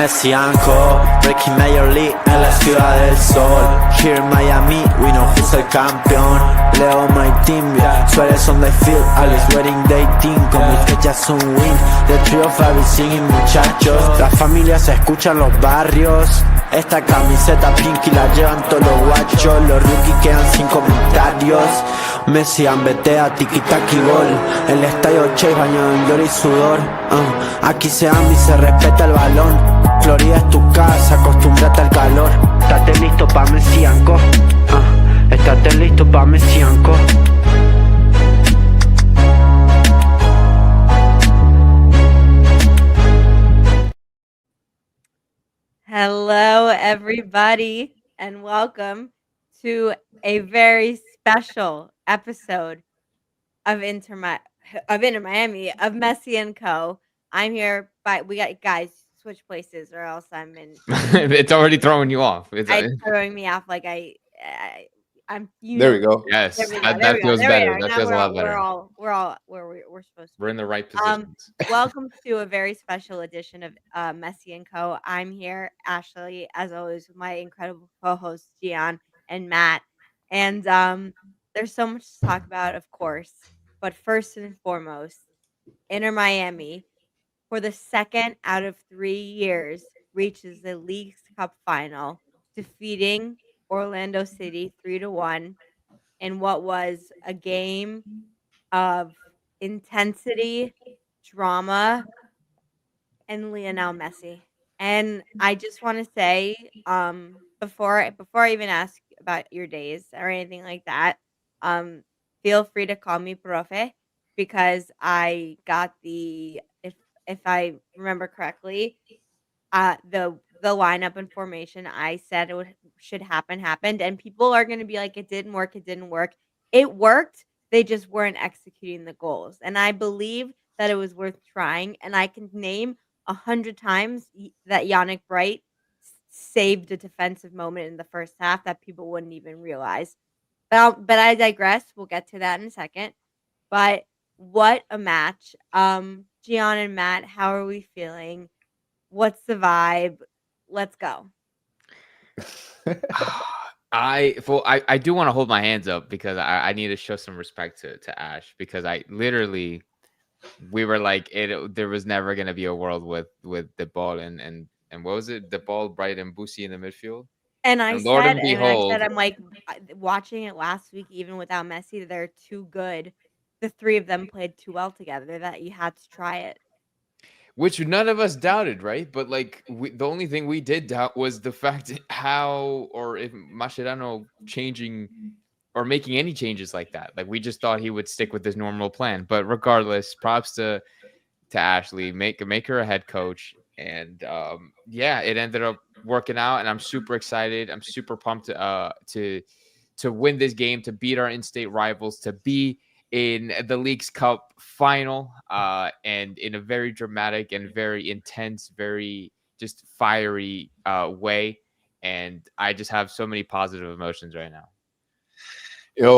Messi and Co. Breaking Major League en la ciudad del sol. Here in Miami, we know who's el campeón. Leo my team, Suárez on the field, Alex wedding dating. Con Busquets ya es un win. The trio Fabi singing muchachos. Las familias se escuchan los barrios. Esta camiseta pinky la llevan todos los guachos. Los rookies quedan sin comentarios. Messi ambetea, tiki-taki gol. El estadio Chase bañado en gloria y sudor. Aquí se ama y se respeta el balón. Florida es tu casa, acostúmbrate al calor. Estate listo pa' Messi and Co. Estate listo pa' Messi and Co. Hello, everybody, and welcome to a very special episode of Inter Miami of Messi and Co. I'm here, but we got guys switch places, or else I'm in. It's already throwing you off. It's throwing me off. Like I'm. There we go. Yes, There we go. that feels better. That Now feels a lot better. We're all where we're supposed to be. We're in the right positions. Welcome to a very special edition of Messi and Co. I'm here, Ashley, as always, with my incredible co-hosts Gian and Matt. And there's so much to talk about, of course. But first and foremost, Inter Miami, for the second out of 3 years, reaches the League's Cup final, defeating Orlando City 3-1 in what was a game of intensity, drama, and Lionel Messi. And I just want to say, before I even ask about your days or anything like that, feel free to call me Profe, because I got if I remember correctly, the lineup and formation I said should happened, and people are going to be like, it didn't work. It worked. They just weren't executing the goals, and I believe that it was worth trying. And I can name 100 times that Yannick Bright saved a defensive moment in the first half that people wouldn't even realize. But I digress. We'll get to that in a second. But what a match. Gian and Matt, how are we feeling? What's the vibe? Let's go. I do want to hold my hands up, because I need to show some respect to Ash, because we were like, there was never going to be a world with the ball and what was it? The ball, Bright, and Busi in the midfield. And I Lord said, and behold, I'm like, watching it last week, even without Messi, they're too good. The three of them played too well together that you had to try it. Which none of us doubted, right? But the only thing we did doubt was the fact how, or if Mascherano changing or making any changes like that. Like, we just thought he would stick with his normal plan. But regardless, props to Ashley, make her a head coach, and it ended up working out, and I'm super excited. I'm super pumped to win this game, to beat our in-state rivals, to be in the League's Cup final, and in a very dramatic and very intense, very just fiery way. And I just have so many positive emotions right now.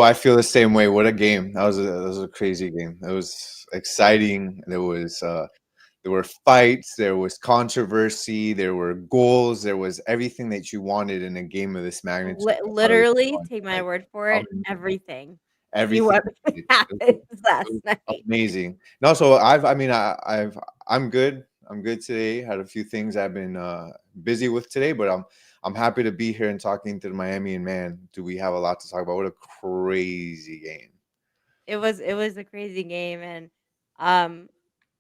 I feel the same way. What a game. That was a crazy game. It was exciting. There were fights, there was controversy, there were goals, there was everything that you wanted in a game of this magnitude. Literally, take my word for it, everything. Everything happened last night. Amazing. And also, I'm good. I'm good today. Had a few things I've been busy with today, but I'm happy to be here and talking to the Miami. And man, do we have a lot to talk about? What a crazy game! It was a crazy game, and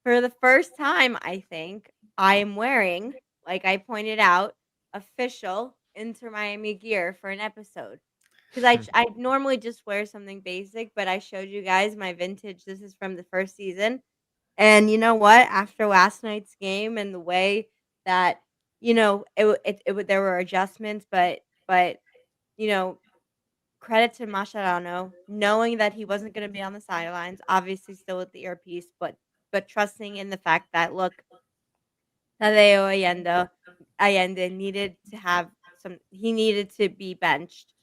for the first time, I think I am wearing, like I pointed out, official Inter Miami gear for an episode. Because I normally just wear something basic, but I showed you guys my vintage. This is from the first season. And you know what? After last night's game and the way that, there were adjustments, but credit to Mascherano, knowing that he wasn't going to be on the sidelines, obviously still with the earpiece, but trusting in the fact that, look, Tadeo Allende needed to be benched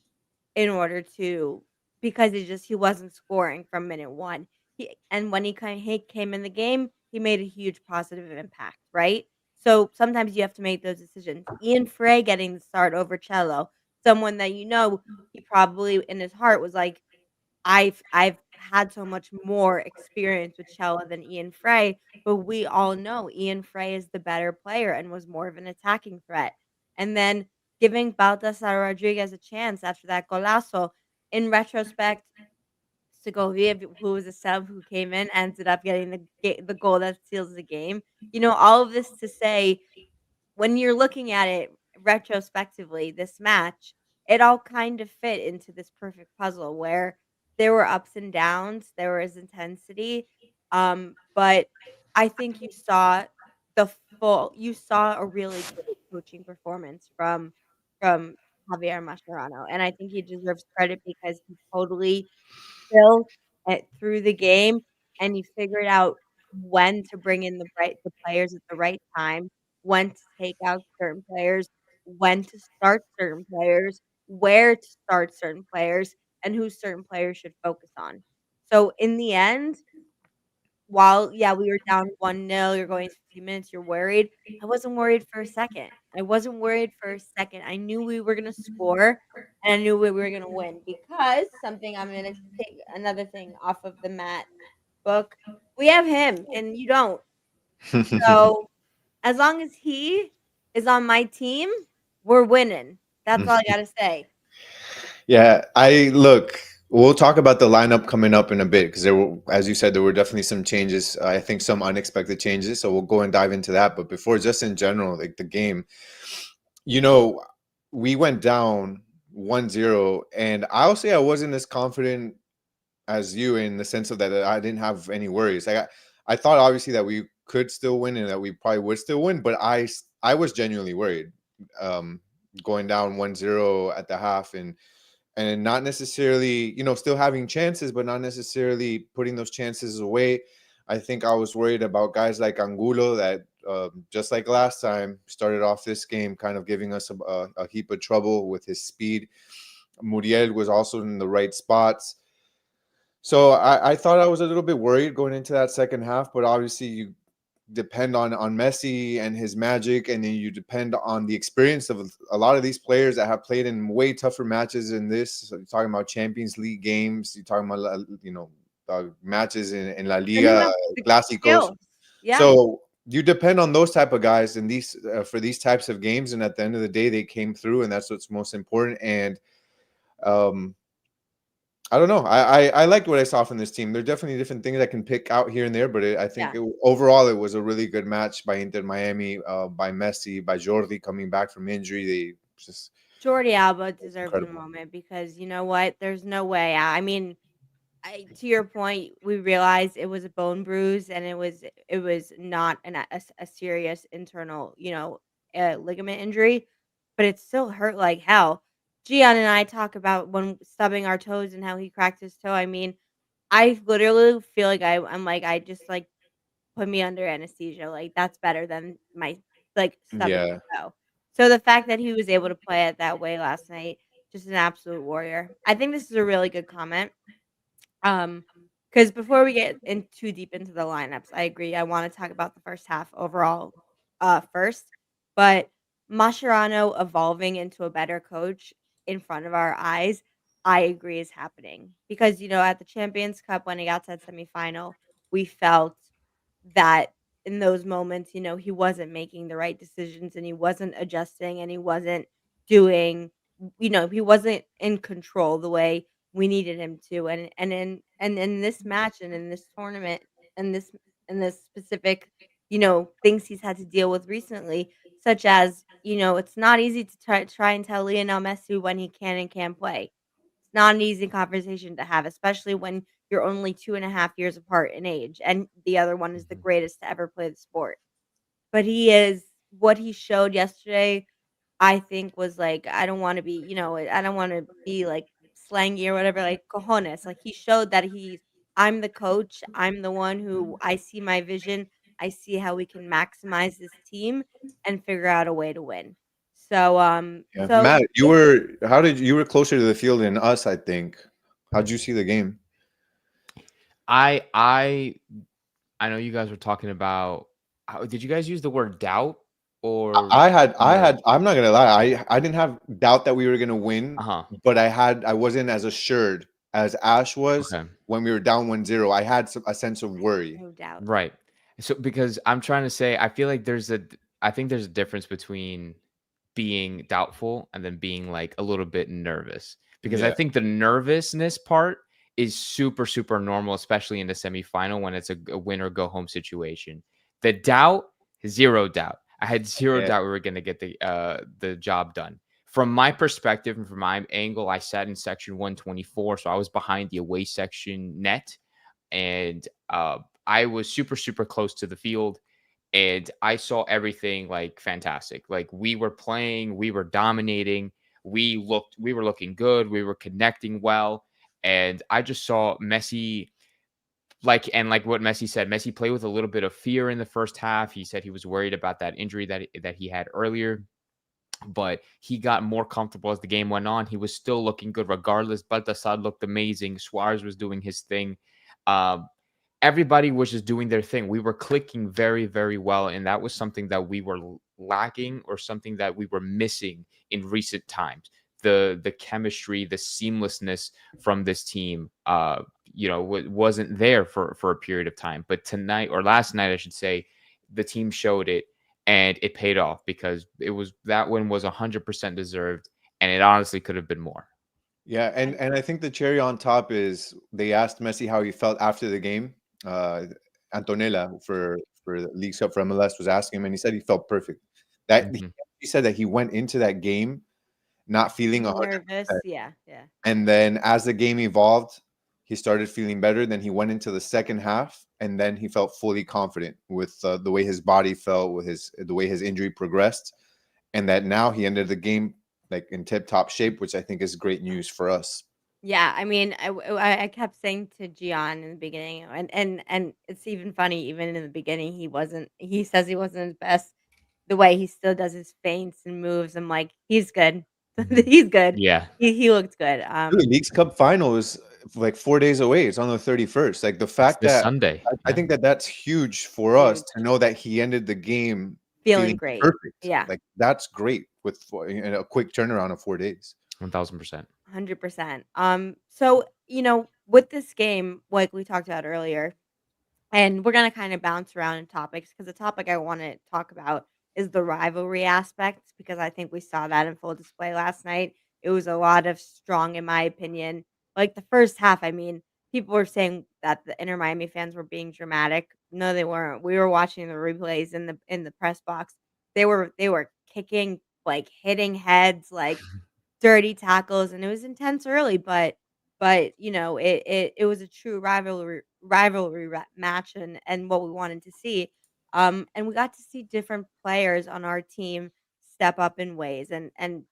in order to, because he wasn't scoring from minute one. And when he came in the game, he made a huge positive impact, right? So sometimes you have to make those decisions. Ian Frey getting the start over Cello, someone that he probably in his heart was like, I've had so much more experience with Chella than Ian Frey, but we all know Ian Frey is the better player and was more of an attacking threat. And then giving Baltasar Rodriguez a chance after that golazo. In retrospect, Segovia, who was a sub who came in, ended up getting the goal that seals the game. All of this to say when you're looking at it retrospectively, this match, it all kind of fit into this perfect puzzle where there were ups and downs, there was intensity, but I think you saw a really great coaching performance from Javier Mascherano, and I think he deserves credit because he totally built it through the game, and he figured out when to bring in the players at the right time, when to take out certain players, when to start certain players, where to start certain players, and who certain players should focus on. So in the end, while, yeah, we were down 1-0, you're going to 50 minutes, you're worried. I wasn't worried for a second. I wasn't worried for a second. I knew we were gonna score, and I knew we were gonna win because something I'm gonna take another thing off of the Matt book. We have him, and you don't. So, as long as he is on my team, we're winning. That's all I gotta say. Yeah, I look. We'll talk about the lineup coming up in a bit because there were, as you said, there were definitely some changes. I think some unexpected changes. So we'll go and dive into that. But before, just in general, like the game, you know, we went down 1-0, and I'll say I wasn't as confident as you in the sense of that I didn't have any worries. I thought obviously that we could still win and that we probably would still win, but I was genuinely worried um, going down 1-0 at the half and not necessarily, still having chances, but not necessarily putting those chances away. I think I was worried about guys like Angulo that, just like last time, started off this game kind of giving us a heap of trouble with his speed. Muriel was also in the right spots. So I thought I was a little bit worried going into that second half, but obviously you depend on Messi and his magic, and then you depend on the experience of a lot of these players that have played in way tougher matches than this. So you're talking about Champions League games, you're talking about matches in La And who Liga, has the Clásicos. skills. Yeah. So you depend on those type of guys and these for these types of games, and at the end of the day, they came through, and that's what's most important. And um, I don't know. I liked what I saw from this team. There are definitely different things I can pick out here and there, but I think Yeah. overall it was a really good match by Inter Miami, by Messi, by Jordi coming back from injury. They just Jordi Alba deserves a incredible. moment because you know what? There's no way out. I mean, to your point, we realized it was a bone bruise and it was not a serious internal, ligament injury, but it still hurt like hell. Gian and I talk about when stubbing our toes and how he cracked his toe. I mean, I literally feel like I'm like I just like put me under anesthesia. Like that's better than my like stubbing Yeah, my toe. So the fact that he was able to play it that way last night, just an absolute warrior. I think this is a really good comment. Um, because before we get in too deep into the lineups, I agree. I want to talk about the first half overall, first. But Mascherano evolving into a better coach in front of our eyes, I agree is happening because at the Champions Cup when he got to that semifinal, we felt that in those moments, he wasn't making the right decisions and he wasn't adjusting and he wasn't doing, he wasn't in control the way we needed him to. And in this match and in this tournament and this specific, things he's had to deal with recently, such as, it's not easy to try and tell Lionel Messi when he can and can't play. It's not an easy conversation to have, especially when you're only 2.5 years apart in age, and the other one is the mhm. greatest to ever play the sport. But he is what he showed yesterday, I think was like, I don't wanna be, I don't wanna be, like, slangy or whatever, like, cojones. Like, he showed that I'm the coach, I'm the one who I see my vision, I see how we can maximize this team and figure out a way to win. So, Yeah. Matt, you were closer to the field than us, I think. How'd you see the game? I know you guys were talking about did you guys use the word doubt or no? I'm not gonna lie, I didn't have doubt that we were gonna win, Uh-huh. but I wasn't as assured as Ash was Okay. when we were down 1-0. I had a sense of worry. No doubt. Right. So because I'm trying to say, I think there's a difference between being doubtful and then being like a little bit nervous. Because I Yeah, think the nervousness part is super, super normal, especially in the semifinal when it's a win or go home situation. The doubt, zero doubt. I had zero yeah, doubt we were going to get the job done. From my perspective and from my angle, I sat in section 124, so I was behind the away section net, and I was super, super close to the field, and I saw everything like fantastic. Like we were playing, we were dominating, we were looking good, we were connecting well, and I just saw Messi like what Messi said. Messi played with a little bit of fear in the first half. He said he was worried about that injury that he had earlier, but he got more comfortable as the game went on. He was still looking good regardless. Baltasar looked amazing. Suarez was doing his thing. Um, Everybody was just doing their thing. We were clicking very, very well, and that was something that we were lacking or something that we were missing in recent times. The chemistry, the seamlessness from this team, wasn't there for a period of time. But tonight or last night, I should say, the team showed it, and it paid off because that win was 100% deserved, and it honestly could have been more. yeah. And I think the cherry on top is they asked Messi how he felt after the game. Uh, Antonella for the League Cup for MLS was asking him, and he said he felt perfect. That Mhm. he said that he went into that game not feeling 100%. Nervous. Yeah. Yeah. And then as the game evolved, he started feeling better. Then he went into the second half, and then he felt fully confident with the way his body felt, with the way his injury progressed, and that now he ended the game like in tip top shape, which I think is great news for us. Yeah, I mean, I kept saying to Gian in the beginning, and it's even funny. Even in the beginning, he wasn't. He says he wasn't his best. The way he still does his feints and moves, I'm like, he's good. Mhm. He's good. Yeah, He looked good. Dude, the League's Cup final is like 4 days away. It's on the 31st. Like the it's fact this that Sunday. I Yeah. think that that's huge for us Huge, to know that he ended the game feeling feeling great. perfect. Yeah, Like that's great with in a quick turnaround of 4 days. 1000%. 100%. So with this game, like we talked about earlier, and we're gonna kind of bounce around in topics because the topic I want to talk about is the rivalry aspect because I think we saw that in full display last night. It was a lot of strong, in my opinion. Like the first half, I mean, people were saying that the Inter Miami fans were being dramatic. No, they weren't. We were watching the replays in the press box. They were kicking, like hitting heads, like dirty tackles, and it was intense early, but it was a true match and what we wanted to see. And we got to see different players on our team step up in ways, and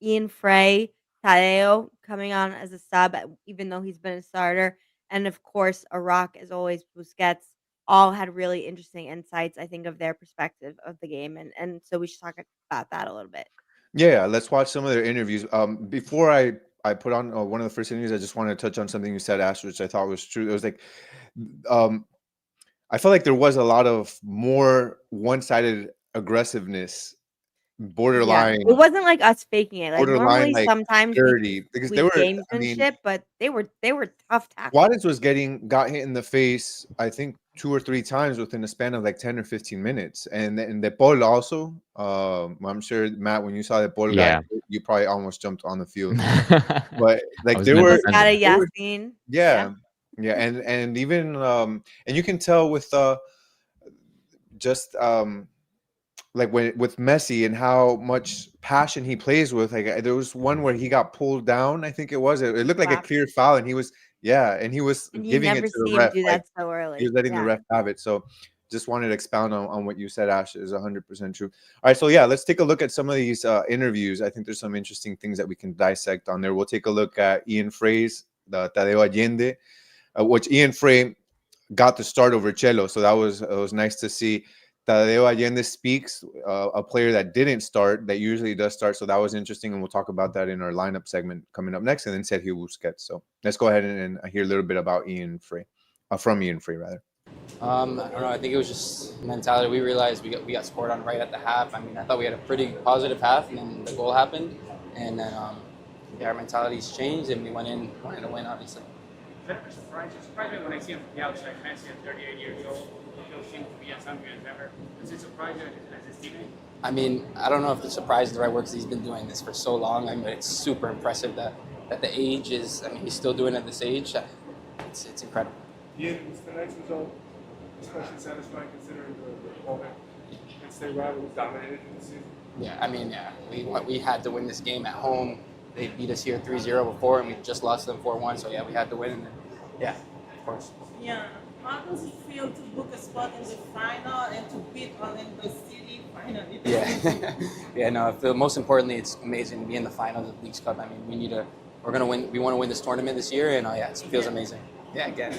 Ian Frey, Tadeo coming on as a sub, even though he's been a starter, and of course, Iraq, as always, Busquets, all had really interesting insights, I think, of their perspective of the game, and so we should talk about that a little bit. Yeah, let's watch some of their interviews. Before I put on one of the first interviews, I just wanted to touch on something you said, Ash, which I thought was true. It was like, um, I felt like there was a lot of more one-sided aggressiveness, Yeah, borderline, it wasn't like us faking it, like, borderline normally, like sometimes dirty because they we were. I mean, gamesmanship, but they were tough tackles. Juarez was got hit in the face, I think 2 or 3 times within a span of like 10 or 15 minutes. And then De Paul also, I'm sure Matt, when you saw that Paul got Yeah. hit, you probably almost jumped on the field. I But like was there meant to were, send Moscada him. there were Yassin, yeah, yeah, yeah, and even and you can tell with just like when with Messi and how much passion he plays with. Like there was one where he got pulled down. I think it was. It looked like a wow, clear foul, and he was and he was and you giving it never to the see him ref. do Like that so he was early, letting the yeah. ref have it. So just wanted to expound on what you said, Ash, is 100% true. All right, so yeah, let's take a look at some of these interviews. I think there's some interesting things that we can dissect on there. We'll take a look at Ian Frey's, the Tadeo Allende, which Ian Frey got the start over Chelo. So that was it was nice to see. Tadeo Allende speaks, a player that didn't start, that usually does start. So that was interesting, and we'll talk about that in our lineup segment coming up next. And then Sergio Busquets. So let's go ahead and hear a little bit about Ian Frey, from Ian Frey rather. I don't know. I think it was just mentality. We realized we got scored on right at the half. I mean, I thought we had a pretty positive half, and then the goal happened, and then our mentalities changed, and we wanted to win, obviously. Is that a surprise? It surprised me when I see him from the outside. Messi at 38 years old, still seems to be as hungry as ever. Does it surprise you as his teammate? I mean, I don't know if the surprise is the right word because he's been doing this for so long. I mean, it's super impressive that the age is. I mean, he's still doing it at this age. It's incredible. Ian, was tonight's result especially satisfying considering the opponent and state rival was dominated in the season? Yeah, I mean, we had to win this game at home. They beat us here 3-0 before, and we just lost them 4-1. So yeah, we had to win. And yeah, of course. Yeah. How does it feel to book a spot in the final and to beat Orlando City finally? Yeah, yeah. No. Most importantly, it's amazing to be in the finals of the Leagues Cup. I mean, we're gonna win. We want to win this tournament this year, and yeah, it feels amazing. Yeah, again.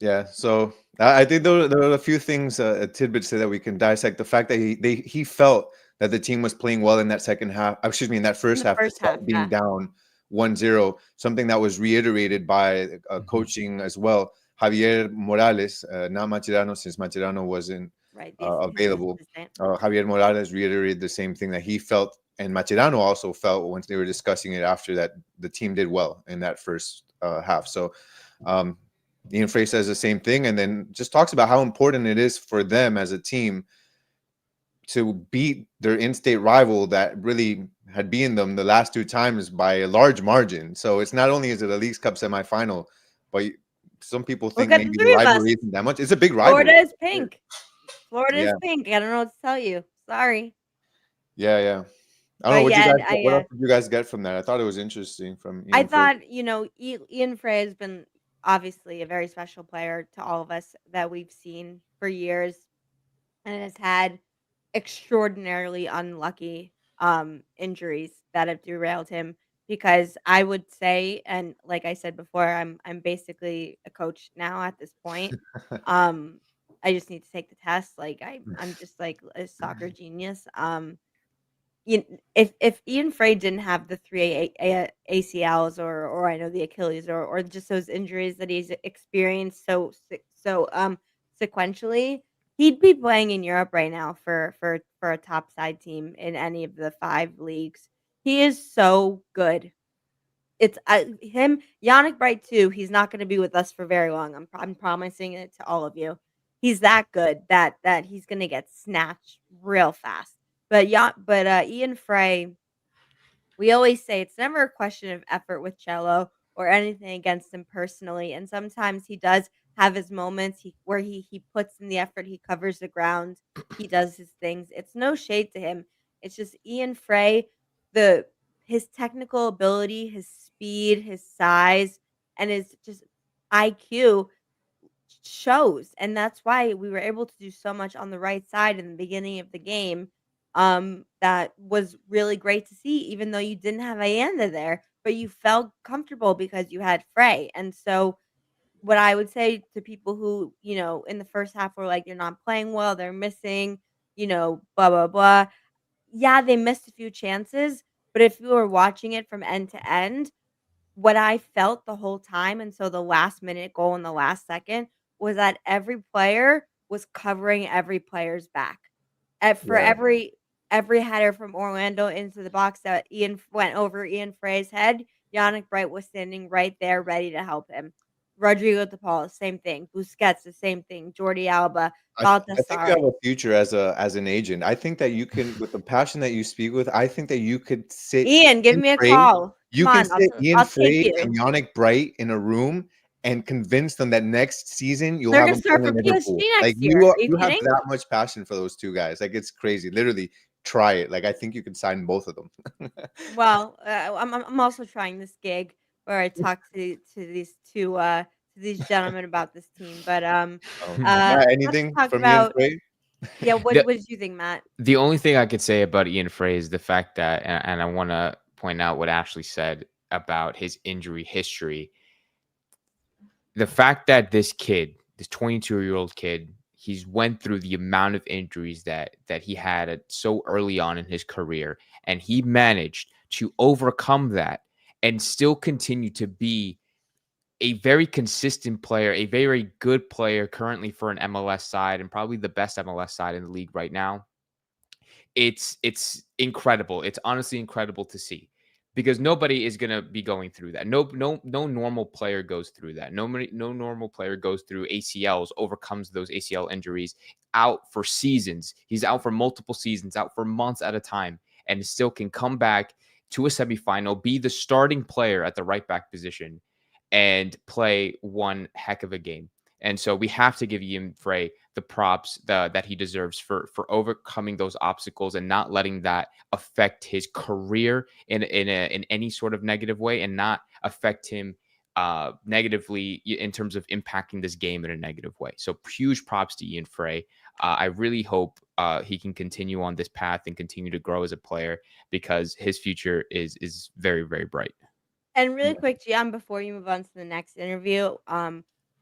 Yeah, so I think there are a few things, tidbits that we can dissect. The fact that he felt that the team was playing well in that second half, excuse me, in that first half, despite being down 1-0, something that was reiterated by coaching as well. Javier Morales, not Mascherano, since Mascherano wasn't available. Javier Morales reiterated the same thing that he felt, and Mascherano also felt once they were discussing it after that the team did well in that first half. So Ian Frey says the same thing, and then just talks about how important it is for them as a team to beat their in-state rival that really had beaten them the last two times by a large margin. So it's not only is it a Leagues Cup semifinal, but some people think maybe the rivalry isn't that much. It's a big rivalry. Florida is pink. Florida is pink. I don't know what to tell you. Sorry. Yeah. I don't know what else did you guys get from that? I thought it was interesting from Ian thought, Ian Frey has been obviously a very special player to all of us that we've seen for years and has had extraordinarily unlucky injuries that have derailed him, because I would say, and like I said before, I'm basically a coach now at this point. I just need to take the test. Like I'm just like a soccer genius. If Ian Frey didn't have the three ACLs or I know the Achilles or just those injuries that he's experienced so sequentially, he'd be playing in Europe right now for a top side team in any of the 5 leagues. He is so good. It's him, Yannick Bright too. He's not going to be with us for very long. I'm promising it to all of you. He's that good that he's going to get snatched real fast. But Ian Frey, we always say it's never a question of effort with Cello or anything against him personally. And sometimes he does have his moments where he puts in the effort, he covers the ground, he does his things. It's no shade to him. It's just Ian Frey, his technical ability, his speed, his size, and his just IQ shows. And that's why we were able to do so much on the right side in the beginning of the game. That was really great to see, even though you didn't have Ayanda there, but you felt comfortable because you had Frey. And so what I would say to people who, in the first half were like, they're not playing well, they're missing, blah, blah, blah. Yeah, they missed a few chances, but if you were watching it from end to end, what I felt the whole time until the last minute goal in the last second was that every player was covering every player's back. For every header from Orlando into the box that Ian went over Ian Frey's head, Yannick Bright was standing right there ready to help him. Rodrigo De Paul, same thing. Busquets, the same thing. Jordi Alba, Baltasar. I think you have a future as an agent. I think that you can, with the passion that you speak with, I think that you could sit. Ian, give me a call. You can sit Ian Frey and Yannick Bright in a room and convince them that next season you'll have them start for Liverpool. PSG Like next year. you have that much passion for those two guys. Like it's crazy. Literally, try it. Like I think you could sign both of them. Well, I'm also trying this gig where I talk to these gentlemen about this team. But anything from Ian Frey? Yeah, what did you think, Matt? The only thing I could say about Ian Frey is the fact that, and I want to point out what Ashley said about his injury history. The fact that this kid, this 22-year-old kid, he's went through the amount of injuries that he had so early on in his career, and he managed to overcome that and still continue to be a very consistent player, a very good player currently for an MLS side, and probably the best MLS side in the league right now. It's incredible. It's honestly incredible to see, because nobody is gonna be going through that. No normal player goes through that. No normal player goes through ACLs, overcomes those ACL injuries, out for seasons. He's out for multiple seasons, out for months at a time, and still can come back to a semifinal, be the starting player at the right back position, and play one heck of a game. And so we have to give Ian Frey the props that he deserves for overcoming those obstacles and not letting that affect his career in any sort of negative way, and not affect him negatively in terms of impacting this game in a negative way. So huge props to Ian Frey. I really hope he can continue on this path and continue to grow as a player, because his future is very, very bright. And really quick, Gian, before you move on to the next interview,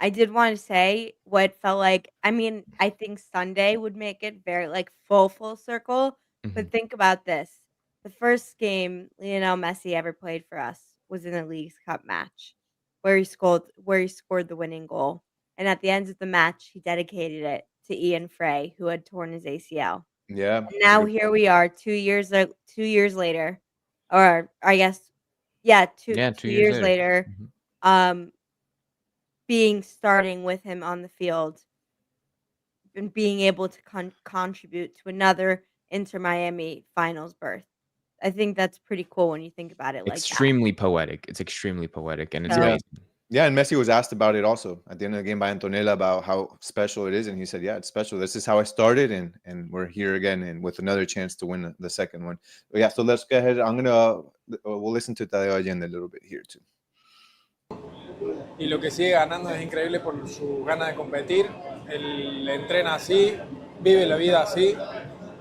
I did want to say what felt like, I mean, I think Sunday would make it very like full circle. Mhm. But think about this. The first game Lionel Messi ever played for us was in a Leagues Cup match where he scored the winning goal. And at the end of the match, he dedicated it to Ian Frey, who had torn his ACL. Yeah, And it's a now good here point. we are 2 years later, or I guess, yeah, two Yeah, 2 2 years years later. later, Mhm. um, starting with him on the field and being able to contribute to another Inter Miami finals berth. I think that's pretty cool when you think about it like that. Extremely poetic. It's extremely poetic, and it's So Yeah. amazing. Yeah, and Messi was asked about it also at the end of the game by Antonella about how special it is, and he said, "Yeah, it's special. This is how I started, and we're here again, and with another chance to win the second one." But yeah, so let's go ahead. We'll listen to Tadeo Allende a little bit here too. Y lo que sigue ganando es increíble por su ganas de competir. Él entrena así, vive la vida así,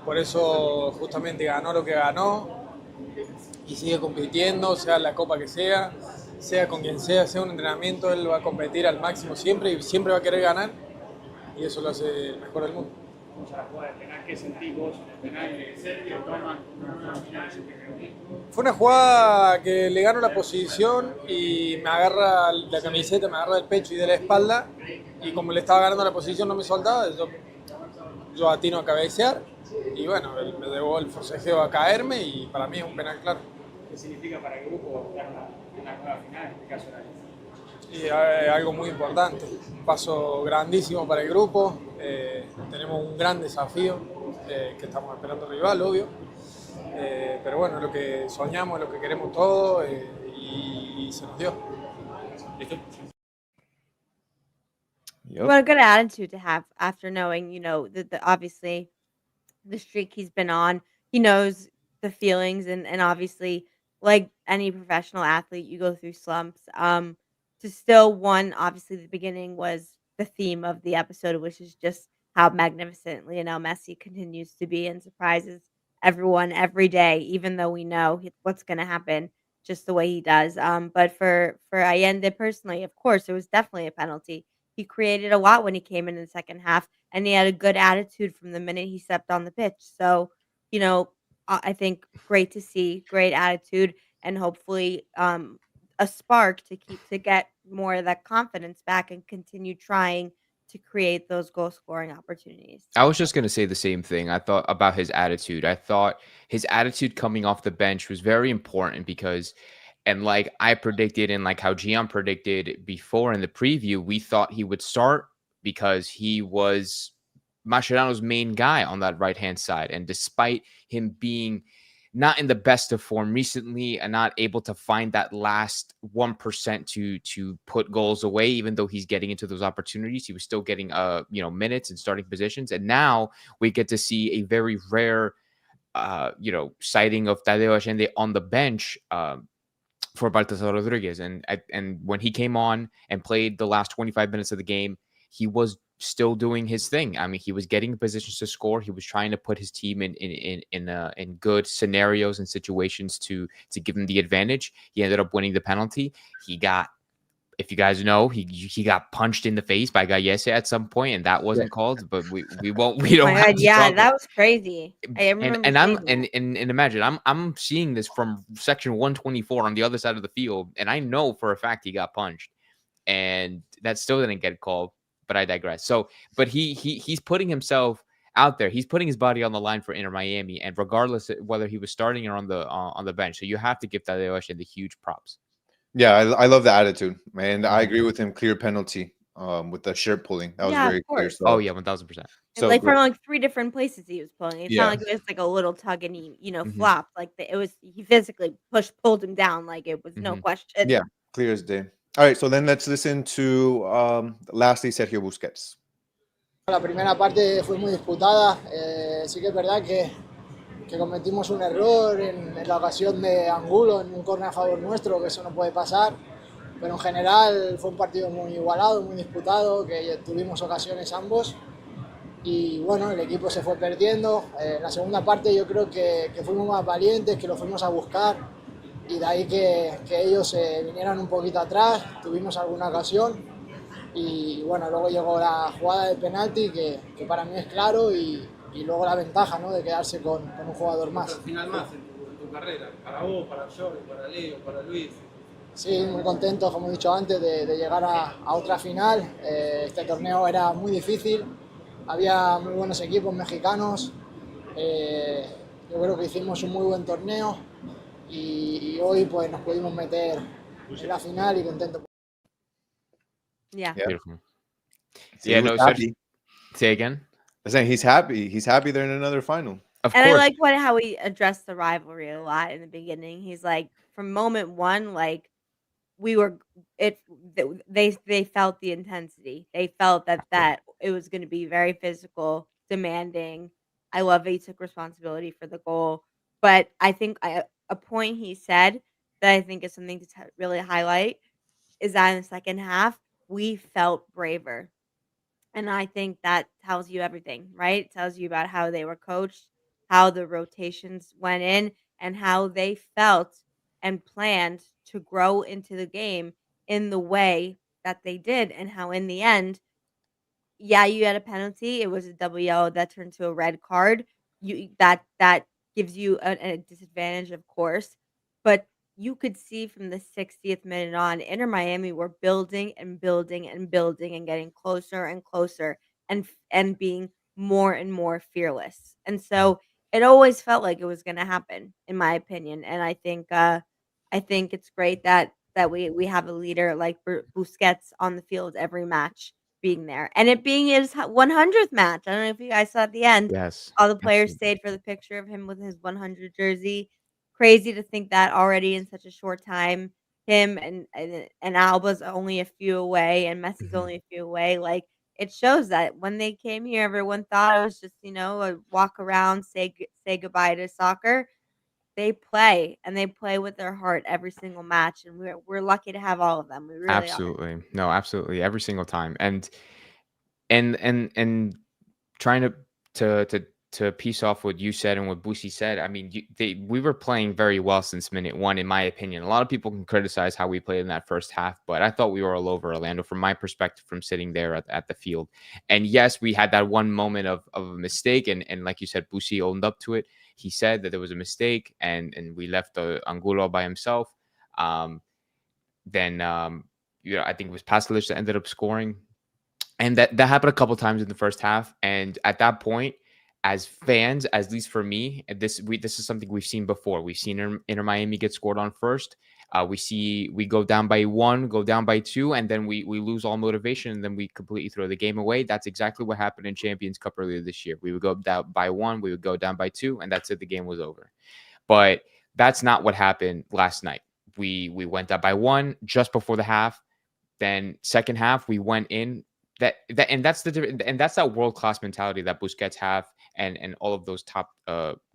por eso justamente ganó lo que ganó y sigue compitiendo, sea la copa que sea con quien sea un entrenamiento, él va a competir al máximo siempre y siempre va a querer ganar, y eso lo hace el mejor del mundo. Vamos a la jugada de penal, ¿qué sentís vos? El penal que toman, al final es un penal. Fue una jugada que le gano la posición y me agarra la camiseta, me agarra del pecho y de la espalda, y como le estaba ganando la posición no me soltaba, yo atino a cabecear y bueno, él me llevó el forcejeo a caerme y para mí es un penal claro. ¿Qué significa para el grupo estar en la nueva final, en este caso la Y algo muy importante, un paso grandísimo para el grupo, tenemos un gran desafío que estamos esperando rival, obvio, pero bueno, es lo que soñamos, es lo que queremos todos y se nos dio. Yep. what a good attitude to have after knowing, that obviously the streak he's been on. He knows the feelings, and obviously, like any professional athlete, you go through slumps. To still one, obviously the beginning was the theme of the episode, which is just how magnificent Lionel Messi continues to be and surprises everyone every day, even though we know what's going to happen just the way he does. But for Allende personally, of course, it was definitely a penalty. He created a lot when he came in the second half, and he had a good attitude from the minute he stepped on the pitch. So, I think great to see, great attitude, and hopefully a spark to get more of that confidence back and continue trying to create those goal scoring opportunities. I was just going to say the same thing. I thought about his attitude. I thought his attitude coming off the bench was very important, because, and like I predicted, and like how Gian predicted before in the preview, we thought he would start because he was Mascherano's main guy on that right hand side. And despite him being not in the best of form recently and not able to find that last 1% to put goals away, even though he's getting into those opportunities, he was still getting minutes and starting positions. And now we get to see a very rare sighting of Tadeo Allende on the bench for Baltasar Rodriguez. And when he came on and played the last 25 minutes of the game, he was still doing his thing. I mean, he was getting positions to score. He was trying to put his team in good scenarios and situations to give him the advantage. He ended up winning the penalty. He got, if you guys know, he got punched in the face by Gallese at some point, and that wasn't called. But we don't Oh my have God, to yeah, talk. that was crazy. I And remember I'm seeing that. and imagine I'm seeing this from section 124 on the other side of the field, and I know for a fact he got punched. and that still didn't get called. But I digress. So, but he's putting himself out there. He's putting his body on the line for Inter Miami, and regardless of whether he was starting or on the bench, so you have to give Tadeo Esche the huge props. Yeah, I love the attitude, and I agree with him. Clear penalty with the shirt pulling. That was Yeah, very of clear. course. So, Oh yeah, 1000%. so Like great. from like 3 different places he was pulling. It's Yeah. not like it was like a little tug and he, Mhm. flopped. Like it was he physically pulled him down. Like it was no Mhm. question. Yeah, clear as day. All right, so then let's listen to lastly Sergio Busquets. La primera parte fue muy disputada. Sí que es verdad que cometimos un error en la ocasión de Angulo, en un córner a favor nuestro, que eso no puede pasar. Pero en general fue un partido muy igualado, muy disputado, que tuvimos ocasiones ambos. Y bueno, el equipo se fue perdiendo. En la segunda parte yo creo que fuimos más valientes, que lo fuimos a buscar. Y de ahí que ellos vinieran un poquito atrás, tuvimos alguna ocasión. Y bueno, luego llegó la jugada de penalti, que para mí es claro, y luego la ventaja, ¿no?, de quedarse con un jugador más. Al final más en tu carrera, para vos, para Jorge, para Leo, para Luis. Sí, muy contento, como he dicho antes, de llegar a otra final. Este torneo era muy difícil, había muy buenos equipos mexicanos. Yo creo que hicimos un muy buen torneo y hoy pues nos pudimos meter en la final y contento. Yeah. Yeah. Beautiful. So Yeah, he was no, happy. say again. I'm saying he's happy. He's happy they're in another final. Of And I course. like how he addressed the rivalry a lot in the beginning. He's like, from moment one, like we were it they felt the intensity. They felt that it was going to be very physical, demanding. I love that he took responsibility for the goal. But I think a point he said that I think is something to really highlight is that in the second half, we felt braver. And I think that tells you everything, right? It tells you about how they were coached, how the rotations went in, and how they felt and planned to grow into the game in the way that they did, and how in the end, yeah, you had a penalty. It was a double yellow that turned to a red card. That gives you a disadvantage, of course, but you could see from the 60th minute on, Inter Miami were building and building and building and getting closer and closer and being more and more fearless. And so it always felt like it was going to happen, in my opinion. And I think it's great that we have a leader like Busquets on the field every match being there, and it being his 100th match. I don't know if you guys saw at the end, Yes. all the players absolutely. stayed for the picture of him with his 100 jersey. Crazy to think that already in such a short time, him and Alba's only a few away, and Messi's Mhm. only a few away. Like it shows that when they came here, everyone thought it was just a walk around, say goodbye to soccer. They play and they play with their heart every single match, and we're lucky to have all of them. We really are. Absolutely. No, absolutely. Every single time. And trying to piece off what you said and what Busi said. I mean, we were playing very well since minute one, in my opinion. A lot of people can criticize how we played in that first half, but I thought we were all over Orlando from my perspective, from sitting there at the field. And yes, we had that one moment of a mistake, and like you said, Busi owned up to it. He said that there was a mistake, and we left Angulo by himself. Then I think it was Pasalic that ended up scoring, and that happened a couple times in the first half. And at that point, as fans, at least for me, this is something we've seen before. We've seen Inter Miami get scored on first. We go down by 1, go down by 2, and then we lose all motivation, and then we completely throw the game away. That's exactly what happened in Champions Cup earlier this year. We would go down by 1, we would go down by 2, and that's it. The game was over. But that's not what happened last night. We went up by 1 just before the half. Then second half, we went in. That's that world-class mentality that Busquets have and all of those top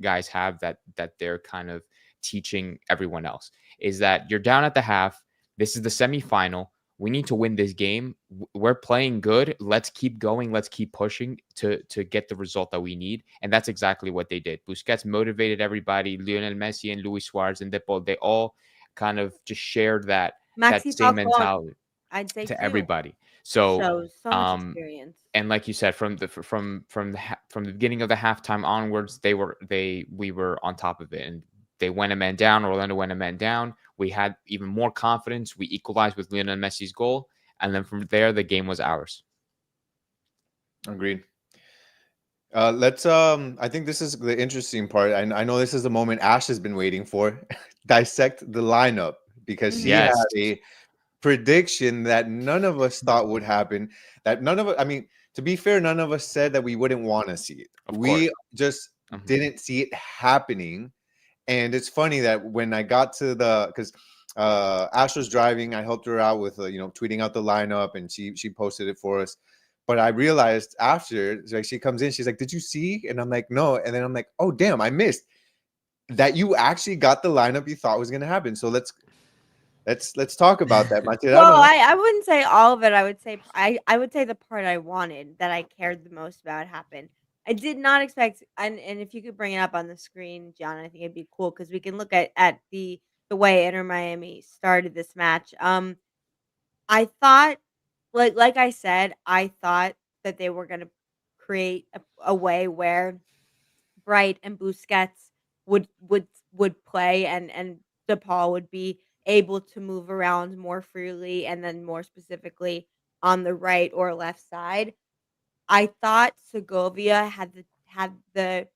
guys have, that they're kind of teaching everyone else, is that you're down at the half. This is the semifinal. We need to win this game. We're playing good. Let's keep going. Let's keep pushing to get the result that we need. And that's exactly what they did. Busquets motivated everybody. Lionel Messi and Luis Suarez and Depol, they all kind of just shared that Maxi same Falcon, mentality I'd say to too. everybody. So Shows so much experience. and like you said, from the beginning of the halftime onwards, we were on top of it, and they went a man down. Orlando went a man down. We had even more confidence. We equalized with Lionel Messi's goal, And then from there, the game was ours. Agreed. Let's I think this is the interesting part. I know this is the moment Ash has been waiting for. Dissect the lineup, because she Yes. had a prediction that none of us thought would happen. That none of us, I mean, to be fair, none of us said that we wouldn't want to see it. Of We course. just Mhm. didn't see it happening. And it's funny that when I got to because Ash was driving, I helped her out with tweeting out the lineup, and she posted it for us. But I realized after, like, she comes in, she's like, "Did you see?" And I'm like, "No." And then I'm like, "Oh damn, I missed that. You actually got the lineup you thought was gonna happen." So let's talk about that, Well, Materano. I wouldn't say all of it. I would say I would say the part I wanted, that I cared the most about, happened. I did not expect, and if you could bring it up on the screen, John, I think it'd be cool because we can look at the way Inter Miami started this match. I thought, like I said, I thought that they were gonna create a way where Bright and Busquets would play, and DePaul would be able to move around more freely, and then more specifically on the right or left side. I thought Segovia had the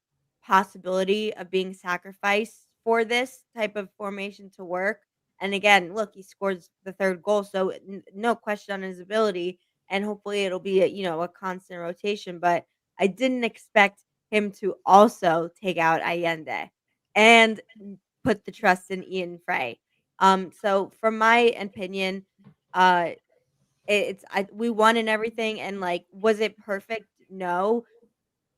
possibility of being sacrificed for this type of formation to work. And again, look, he scores the third goal, so no question on his ability. And hopefully, it'll be a constant rotation. But I didn't expect him to also take out Allende and put the trust in Ian Frey. So from my opinion, uh, we won and everything, and, like, was it perfect? No.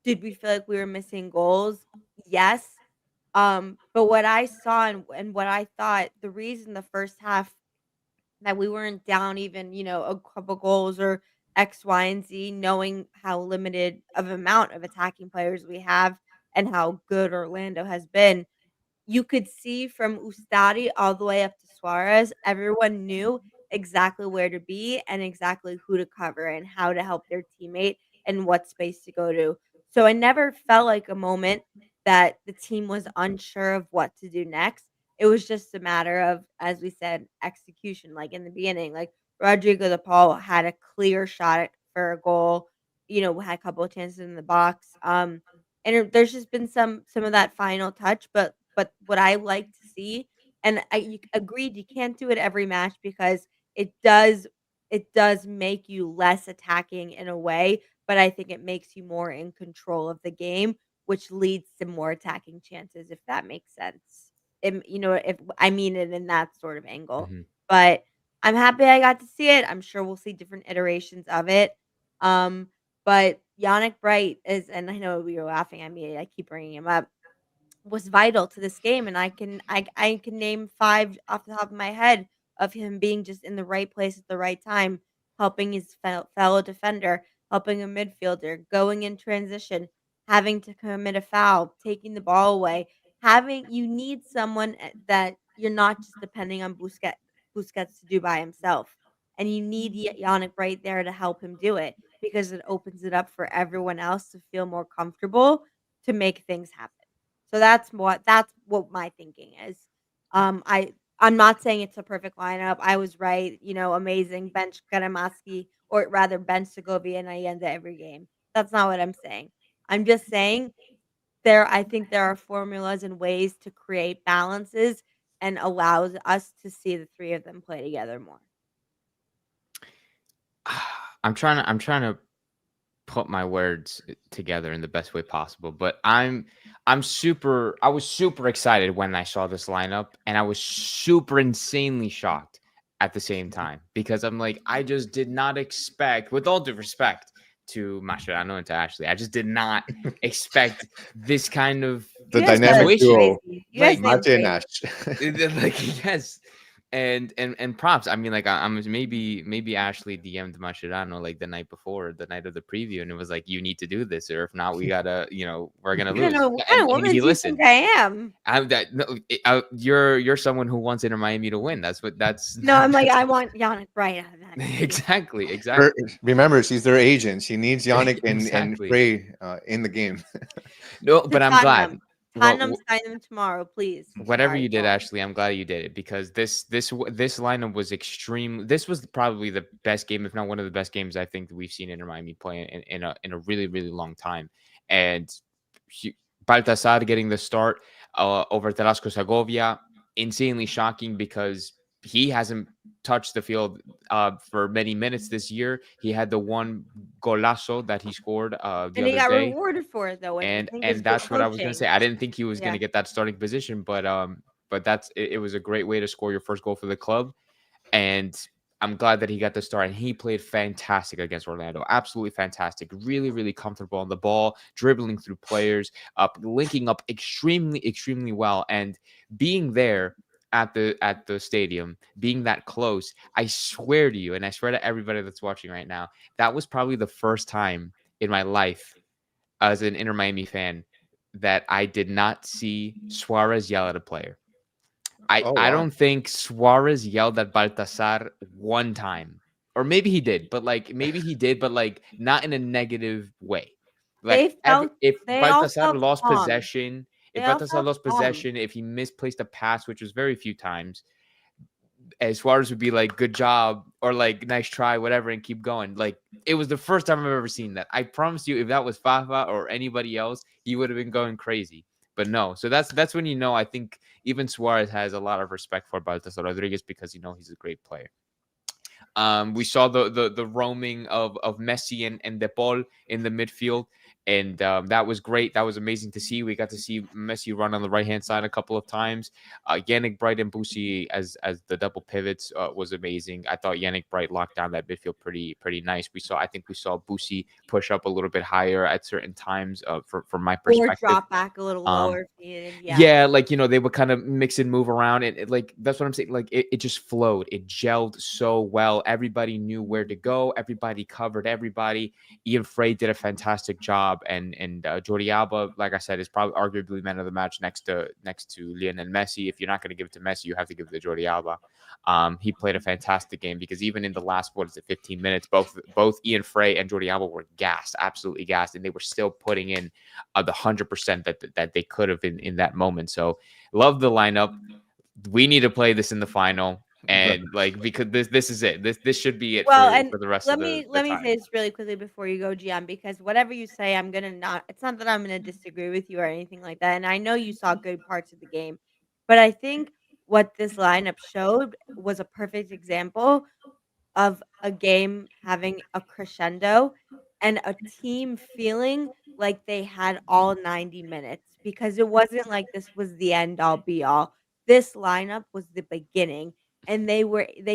Did we feel like we were missing goals? Yes. But what I saw, and what I thought, the reason the first half that we weren't down even, a couple goals or X, Y, and Z, knowing how limited of amount of attacking players we have and how good Orlando has been, you could see from Ustadi all the way up to Suarez, everyone knew exactly where to be and exactly who to cover and how to help their teammate and what space to go to. So I never felt like a moment that the team was unsure of what to do next. It was just a matter of, as we said, execution. Like in the beginning, like Rodrigo de Paul had a clear shot for a goal, had a couple of chances in the box. There's just been some of that final touch, but what I like to see, and agreed, you can't do it every match because it does make you less attacking in a way, but I think it makes you more in control of the game, which leads to more attacking chances, if that makes sense. If I mean it in that sort of angle. Mhm. But I'm happy I got to see it. I'm sure we'll see different iterations of it. Um, but Yannick Bright is, and I know we were laughing at me, I keep bringing him up, was vital to this game, and I can name 5 off the top of my head of him being just in the right place at the right time, helping his fellow defender, helping a midfielder, going in transition, having to commit a foul, taking the ball away. You need someone that you're not just depending on Busquets to do by himself, and you need Yannick right there to help him do it, because it opens it up for everyone else to feel more comfortable to make things happen. So that's what my thinking is. I'm not saying it's a perfect lineup. I was right, amazing bench Karamaski, or rather bench Segovia and Allende every game. That's not what I'm saying. I'm just saying I think there are formulas and ways to create balances and allows us to see the three of them play together more. I'm trying to put my words together in the best way possible, but I was super excited when I saw this lineup, and I was super insanely shocked at the same time, because I'm like, I just did not expect, with all due respect to Mascherano and to Ashley, I just did not expect this kind of The You guys dynamic play duo, crazy. You guys like play Mate and crazy. Ash. like, yes. And props. I mean, like, I'm maybe Ashley DM'd Mascherano like the night before, the night of the preview, and it was like, you need to do this, or if not, we gotta, we're gonna I don't lose. know, what kind of And woman he do you think listened. I am? I'm that no, you're someone who wants Inter Miami to win. That's No, I'm like, I want Yannick Bright out of that team. exactly Her, exactly remember, she's their agent. She needs Yannick and exactly. Frey in the game. No, To but I'm glad. Tottenham. Well, Tottenham sign them tomorrow, please. whatever Sorry, you did, go on. Ashley, I'm glad you did it because this lineup was extreme. This was probably the best game, if not one of the best games I think that we've seen Inter Miami play in a really really long time. And he- Baltasar getting the start over Tarasco Segovia, insanely shocking because he hasn't touched the field for many minutes this year. He had the one golazo that he scored the And he other got day, rewarded for it though, and I think it's and good that's what I was gonna coaching. say. I didn't think he was Yeah. gonna get that starting position, but that's it, it was a great way to score your first goal for the club, and I'm glad that he got the start. And he played fantastic against Orlando, absolutely fantastic, really really comfortable on the ball, dribbling through players, linking up extremely well, and being there at the stadium, being that close. I swear to you, and I swear to everybody that's watching right now, that was probably the first time in my life as an Inter Miami fan that I did not see Suarez yell at a player. Oh I wow. don't think Suarez yelled at Baltasar one time. Or maybe he did, but like not in a negative way. Like They felt if they all Baltasar felt lost calm. possession, They all felt calm. if he misplaced a pass, which was very few times, as Suarez would be like, "Good job," or like, "Nice try," whatever, and keep going. Like it was the first time I've ever seen that. I promise you, if that was Fafa or anybody else, he would have been going crazy. But no, so that's when you know. I think even Suarez has a lot of respect for Baltasar Rodriguez because he's a great player. We saw the roaming of Messi and De Paul in the midfield, and that was great. That was amazing to see. We got to see Messi run on the right hand side a couple of times. Yannick Bright and Busi as the double pivots was amazing. I thought Yannick Bright locked down that midfield pretty nice. I think we saw Busi push up a little bit higher at certain times from my Or perspective. drop back a little lower if needed. Yeah. Yeah, like they would kind of mix and move around, and like that's what I'm saying. Like it just flowed, it gelled so well. Everybody knew where to go. Everybody covered everybody. Ian Frey did a fantastic job, and Jordi Alba, like I said, is probably arguably man of the match next to Lionel Messi. If you're not going to give it to Messi, you have to give it to Jordi Alba. He played a fantastic game because even in the last 15 minutes, both Ian Frey and Jordi Alba were gassed, absolutely gassed, and they were still putting in the 100% that they could have in that moment. So love the lineup. We need to play this in the final, and like because this is it. This should be it Well, and for the rest let of me the let me time. say this really quickly before you go, Gian, because whatever you say, I'm gonna not. It's not that I'm gonna disagree with you or anything like that. And I know you saw good parts of the game, but I think what this lineup showed was a perfect example of a game having a crescendo and a team feeling like they had all 90 minutes because it wasn't like this was the end all be all. This lineup was the beginning and they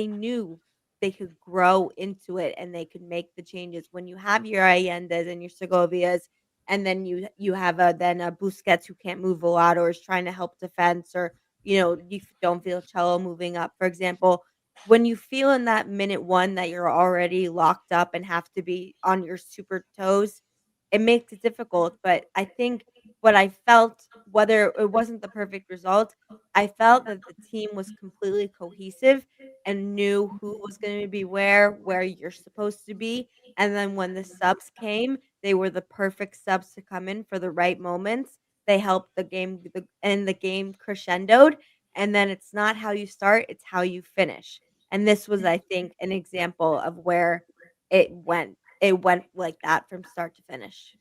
knew they could grow into it and they could make the changes. When you have your Allende's and your Segovias and then you have a Busquets who can't move a lot or is trying to help defense or you don't feel Cello moving up, for example. When you feel in that minute 1 that you're already locked up and have to be on your super toes, it makes it difficult, but I think what I felt, whether it wasn't the perfect result, I felt that the team was completely cohesive and knew who was gonna be where you're supposed to be, and then when the subs came, they were the perfect subs to come in for the right moments. They helped the game crescendoed, and then it's not how you start, it's how you finish. And this was, I think, an example of where it went like that from start to finish.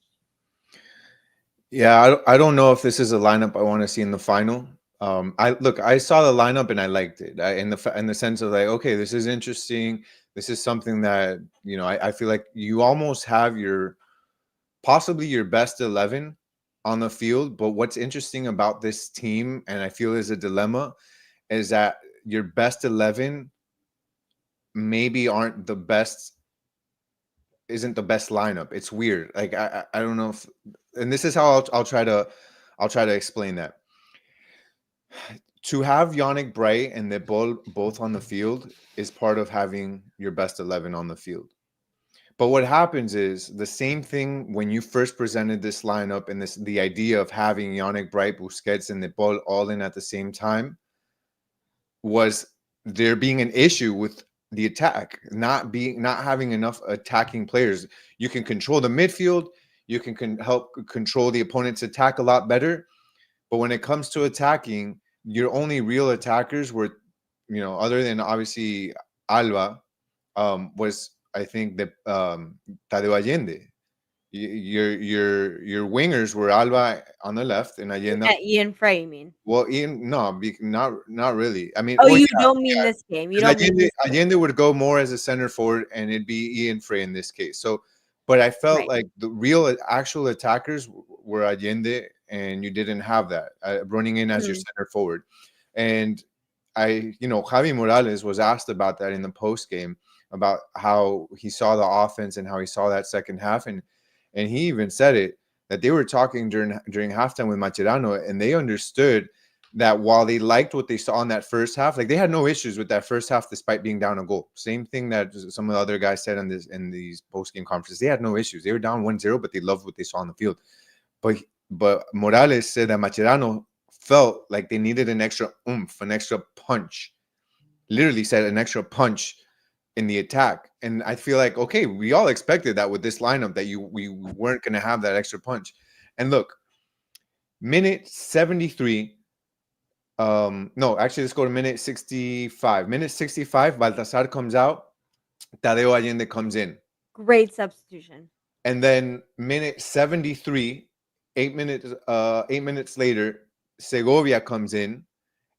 Yeah, I don't know if this is a lineup I want to see in the final. I saw the lineup and I liked it. In the sense of like, okay, this is interesting. This is something that I feel like you almost have possibly your best 11 on the field. But what's interesting about this team, and I feel is a dilemma, is that your best 11 maybe isn't the best lineup. It's weird. Like I don't know if, and this is how I'll try to explain that. To have Yannick Bright and De Paul both on the field is part of having your best 11 on the field. But what happens is the same thing when you first presented this lineup and the idea of having Yannick Bright, Busquets, and De Paul all in at the same time was there being an issue with the attack, not having enough attacking players. You can control the midfield, you can help control the opponent's attack a lot better, But when it comes to attacking, your only real attackers were, other than obviously Alba, was I think the Tadeo Allende. Your wingers were Alba on the left and Allende. Ian Frey, you mean? Well, Ian, no, not really. I mean, Oh, well, you yeah, don't mean this game. You 'cause don't mean this game. Allende would go more as a center forward, and it'd be Ian Frey in this case. So, but I felt Right. like the real actual attackers were Allende, and you didn't have that running in as your center forward. And Javi Morales was asked about that in the post game, about how he saw the offense and how he saw that second half, and he even said it, that they were talking during halftime with Mascherano, and they understood that while they liked what they saw in that first half, like they had no issues with that first half despite being down a goal. Same thing that some of the other guys said in these post game conferences. They had no issues. They were down 1-0, but they loved what they saw on the field. But Morales said that Mascherano felt like they needed an extra oomph, an extra punch. Literally said an extra punch in the attack. And I feel like, okay, we all expected that with this lineup, that we weren't going to have that extra punch. And look, minute 73. No, actually, let's go to minute 65. Minute 65, Baltasar comes out, Tadeo Allende comes in. Great substitution. And then minute 73, 8 minutes later, Segovia comes in,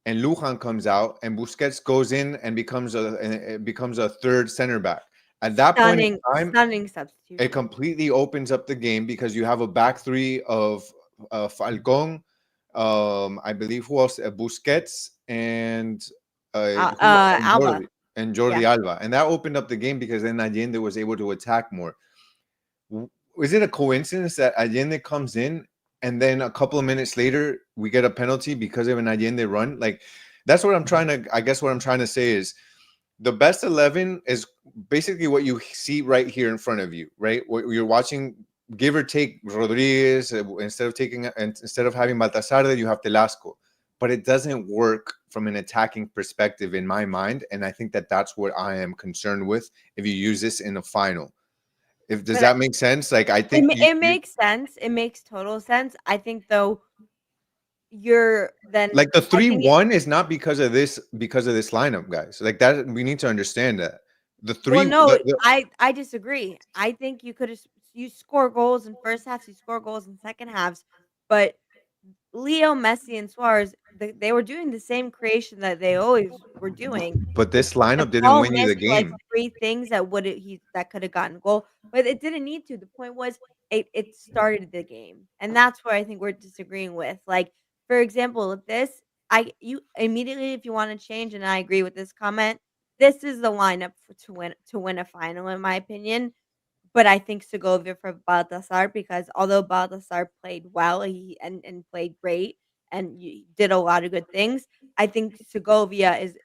and Lujan comes out, and Busquets goes in and becomes a third center back. At that point in time, stunning substitution. it completely opens up the game because you have a back three of Falcon, I believe, who else? Busquets and Alba. Jordi Alba, and that opened up the game because then Allende was able to attack more. Is it a coincidence that Allende comes in and then a couple of minutes later we get a penalty because of an Allende run? Like, that's what I'm trying to say is the best 11 is basically what you see right here in front of you, right? What you're watching, give or take Rodriguez, instead of having Baltasar, you have Telasco, but it doesn't work from an attacking perspective in my mind, and I think that that's what I am concerned with if you use this in a final. Does that make sense? Like, I think it makes sense. It makes total sense. I think though, you're then like the 3-1 is not because of this lineup, guys. Like that, we need to understand that the three. Well, no, I disagree. I think you score goals in first halves, you score goals in second halves, but Leo, Messi, and Suarez, they were doing the same creation that they always were doing. But this lineup didn't Paul win you the missed, like, game. 3 things that could have gotten a goal, but it didn't need to. The point was it started the game, and that's where I think we're disagreeing with. Like, for example, you immediately, if you want to change, and I agree with this comment, this is the lineup to win a final, in my opinion. But I think Segovia for Baltasar, because although Baltasar played well, and played great and did a lot of good things, I think Segovia is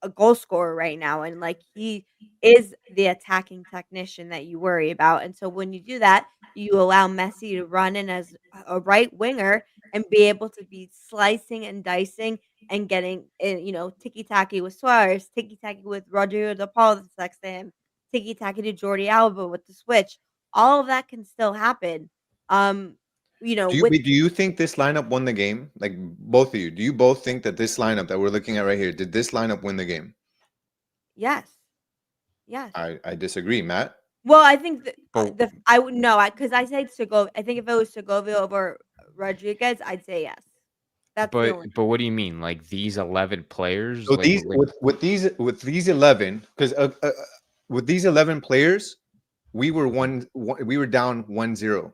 a goal scorer right now, and like he is the attacking technician that you worry about. And so when you do that, you allow Messi to run in as a right winger and be able to be slicing and dicing and getting tiki taki with Suarez, tiki taki with Rodrigo De Paul that's next to him, tiki taki to Jordi Alba with the switch. All of that can still happen. Do you think this lineup won the game? Like, both of you, do you both think that this lineup that we're looking at right here, did this lineup win the game? Yes. I disagree, Matt. Well, I think I would know, because I said Segovia. I think if it was Segovia over Rodriguez, I'd say yes. That's the only. But what do you mean? Like these 11 players? So like, with these 11, because with these 11 players, we were down 1-0.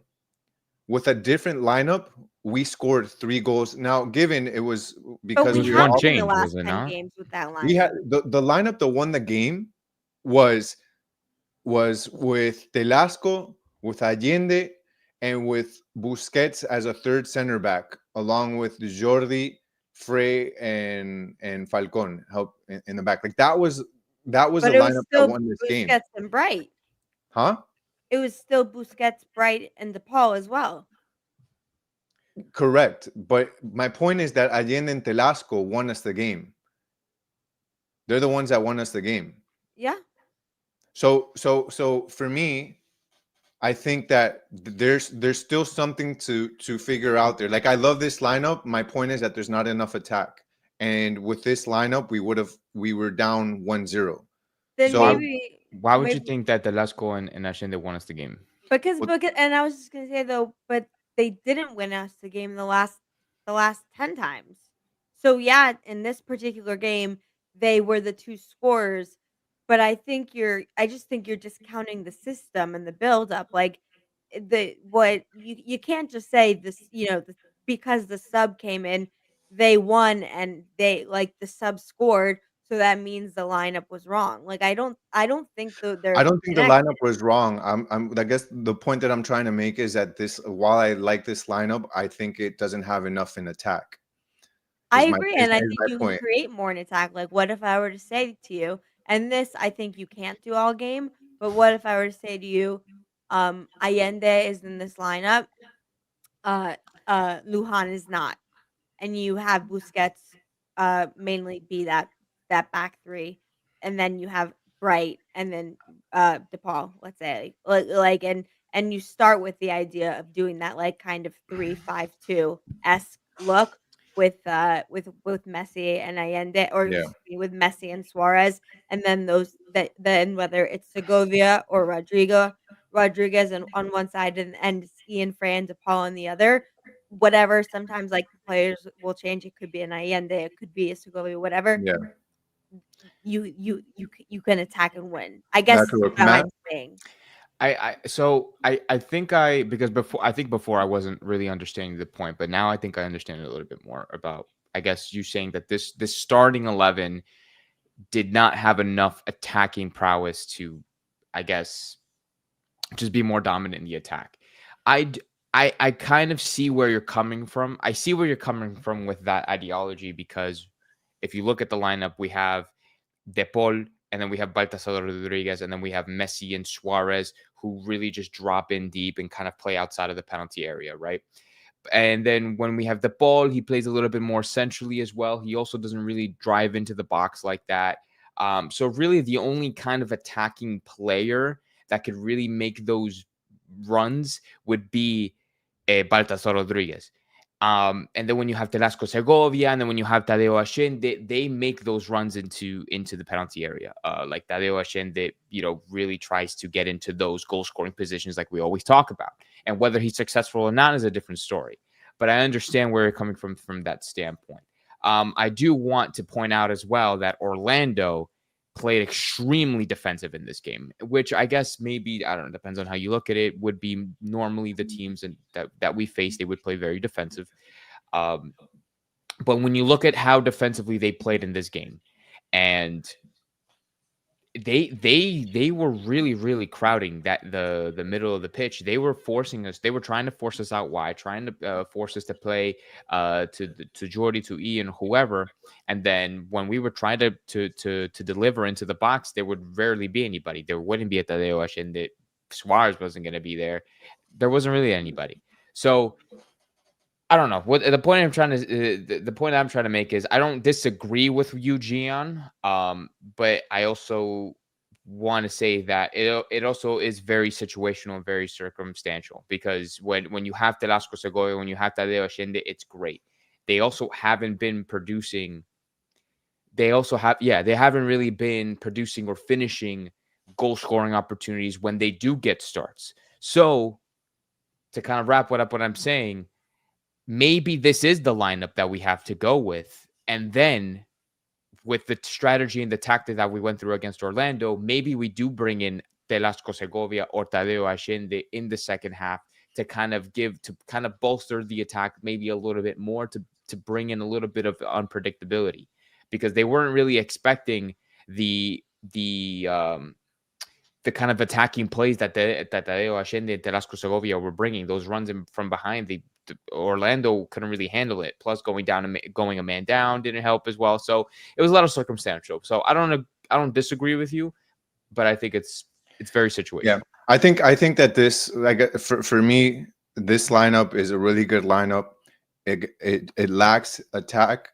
With a different lineup, we scored 3 goals. Now, given it was because we one have change, in the last was it 10 not? games with that line. We had the lineup that won the game was with Telasco, with Allende, and with Busquets as a third center back, along with Jordi, Frey, and Falcon help in the back. Like that was the lineup that won this game. Busquets and Bright. Huh? It was still Busquets, Bright, and DePaul as well. Correct. But my point is that Allende and Telasco won us the game. They're the ones that won us the game. Yeah. So for me, I think that there's still something to figure out there. Like, I love this lineup. My point is that there's not enough attack. And with this lineup, we were down 1-0. Then So Why would you maybe think that Velasco and Ashende won us the game? because Well, and I was just gonna say though, but they didn't win us the game the last 10 times. So yeah, in this particular game, they were the two scorers, but I just think you're discounting the system and the build up. Like the what you can't just say this, because the sub came in, they won and they like the sub scored, so that means the lineup was wrong. Like I don't think I they're don't think the lineup connected. was wrong. I guess the point that I'm trying to make is that while I like this lineup, I think it doesn't have enough in attack. I Is my agree, is, and I is think my you can point. create more in attack. Like, what if I were to say to you, and this I think you can't do all game, but what if I were to say to you, Allende is in this lineup, uh, Lujan is not, and you have Busquets mainly be that back three, and then you have Bright and then DePaul, let's say, like and you start with the idea of doing that like kind of 3-5-2 esque look with Messi and Allende, or Yeah, excuse me, with Messi and Suarez, and then then whether it's Segovia or Rodriguez on one side, and it's Ian Fray and DePaul on the other, whatever. Sometimes like the players will change. It could be an Allende, it could be a Segovia, whatever. yeah. You can attack and win, I guess, That is could work. what Matt? I'm saying. I think before I wasn't really understanding the point, but now I think I understand it a little bit more about, I guess, you saying that this starting 11 did not have enough attacking prowess to, I guess, just be more dominant in the attack. I kind of see where you're coming from. I see where you're coming from with that ideology, because if you look at the lineup, we have De Paul, and then we have Baltasar Rodriguez, and then we have Messi and Suarez, who really just drop in deep and kind of play outside of the penalty area, right? And then when we have De Paul, he plays a little bit more centrally as well. He also doesn't really drive into the box like that. So really the only kind of attacking player that could really make those runs would be Baltasar Rodriguez. And then when you have Telasco Segovia, and then when you have Tadeo Ashende, they make those runs into the penalty area. Like Tadeo Ashende, really tries to get into those goal scoring positions like we always talk about. And whether he's successful or not is a different story. But I understand where you're coming from that standpoint. I do want to point out as well that Orlando played extremely defensive in this game, which I guess maybe, I don't know, depends on how you look at it, would be normally the teams that we face, they would play very defensive. But when you look at how defensively they played in this game, and they were really crowding the middle of the pitch. They were forcing us. They were trying to force us out wide, trying to force us to play to Jordi, to Ian, whoever. And then when we were trying to deliver into the box, there would rarely be anybody. There wouldn't be a Tadeo Ashende. Suarez wasn't going to be there. There wasn't really anybody. So I don't know what the point the point I'm trying to make is, I don't disagree with you, Gian. But I also want to say that it also is very situational and very circumstantial, because when you have Telasco Segovia, when you have Tadeo Ashende, it's great. They also haven't been producing. They haven't really been producing or finishing goal scoring opportunities when they do get starts. So to kind of wrap what I'm saying, maybe this is the lineup that we have to go with. And then with the strategy and the tactic that we went through against Orlando, maybe we do bring in Telasco Segovia or Tadeo Ashende in the second half to kind of bolster the attack maybe a little bit more, to bring in a little bit of unpredictability, because they weren't really expecting the kind of attacking plays that Tadeo Ashende and Telasco Segovia were bringing. Those runs from behind, the Orlando couldn't really handle it. Plus, going a man down didn't help as well. So it was a lot of circumstantial. So I don't disagree with you, but I think it's very situational. Yeah, I think that this, like, for me, this lineup is a really good lineup. It lacks attack,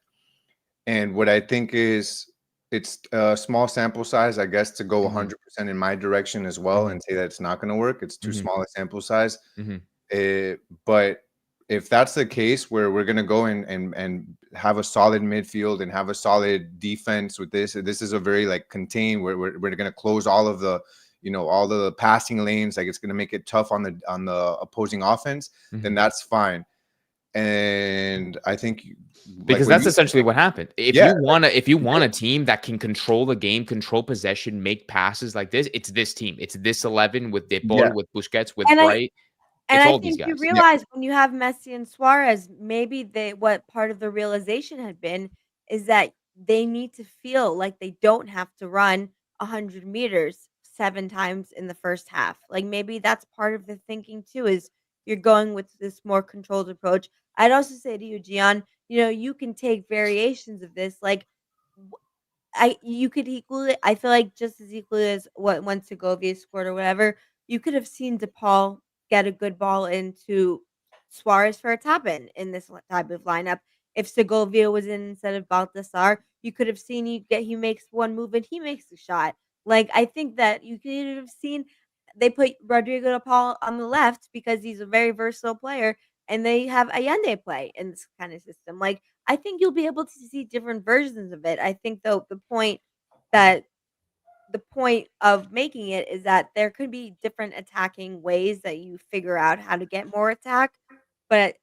and what I think is it's a small sample size, I guess, to go Mhm. 100% in my direction as well Mhm. and say that it's not going to work. It's too Mhm. small a sample size. Mhm. But if that's the case, where we're going to go and have a solid midfield and have a solid defense with this is a very like contained. We're going to close all of the, all the passing lanes. Like it's going to make it tough on the opposing offense. Then Mhm. that's fine. And I think, like Because what that's you said, essentially what happened. If yeah, you want a team that can control the game, control possession, make passes like this, it's this team. It's this 11 with De yeah, Paul, with Busquets, with And I Bright. And It's I all these think you guys. yeah, realize when you have Messi and Suarez, maybe what part of the realization had been is that they need to feel like they don't have to run 100 meters 7 times in the first half. Like maybe that's part of the thinking too is you're going with this more controlled approach. I'd also say to you, Gian, you can take variations of this. Like you could equally I feel like just as equally as what when Segovia scored or whatever, you could have seen DePaul get a good ball into Suarez for a tap in this type of lineup. If Segovia was in instead of Baltasar, you could have seen he makes one move and he makes the shot. Like I think that you could have seen they put Rodrigo DePaul on the left because he's a very versatile player and they have Allende play in this kind of system. Like I think you'll be able to see different versions of it. I think though that the point of making it is that there could be different attacking ways that you figure out how to get more attack, but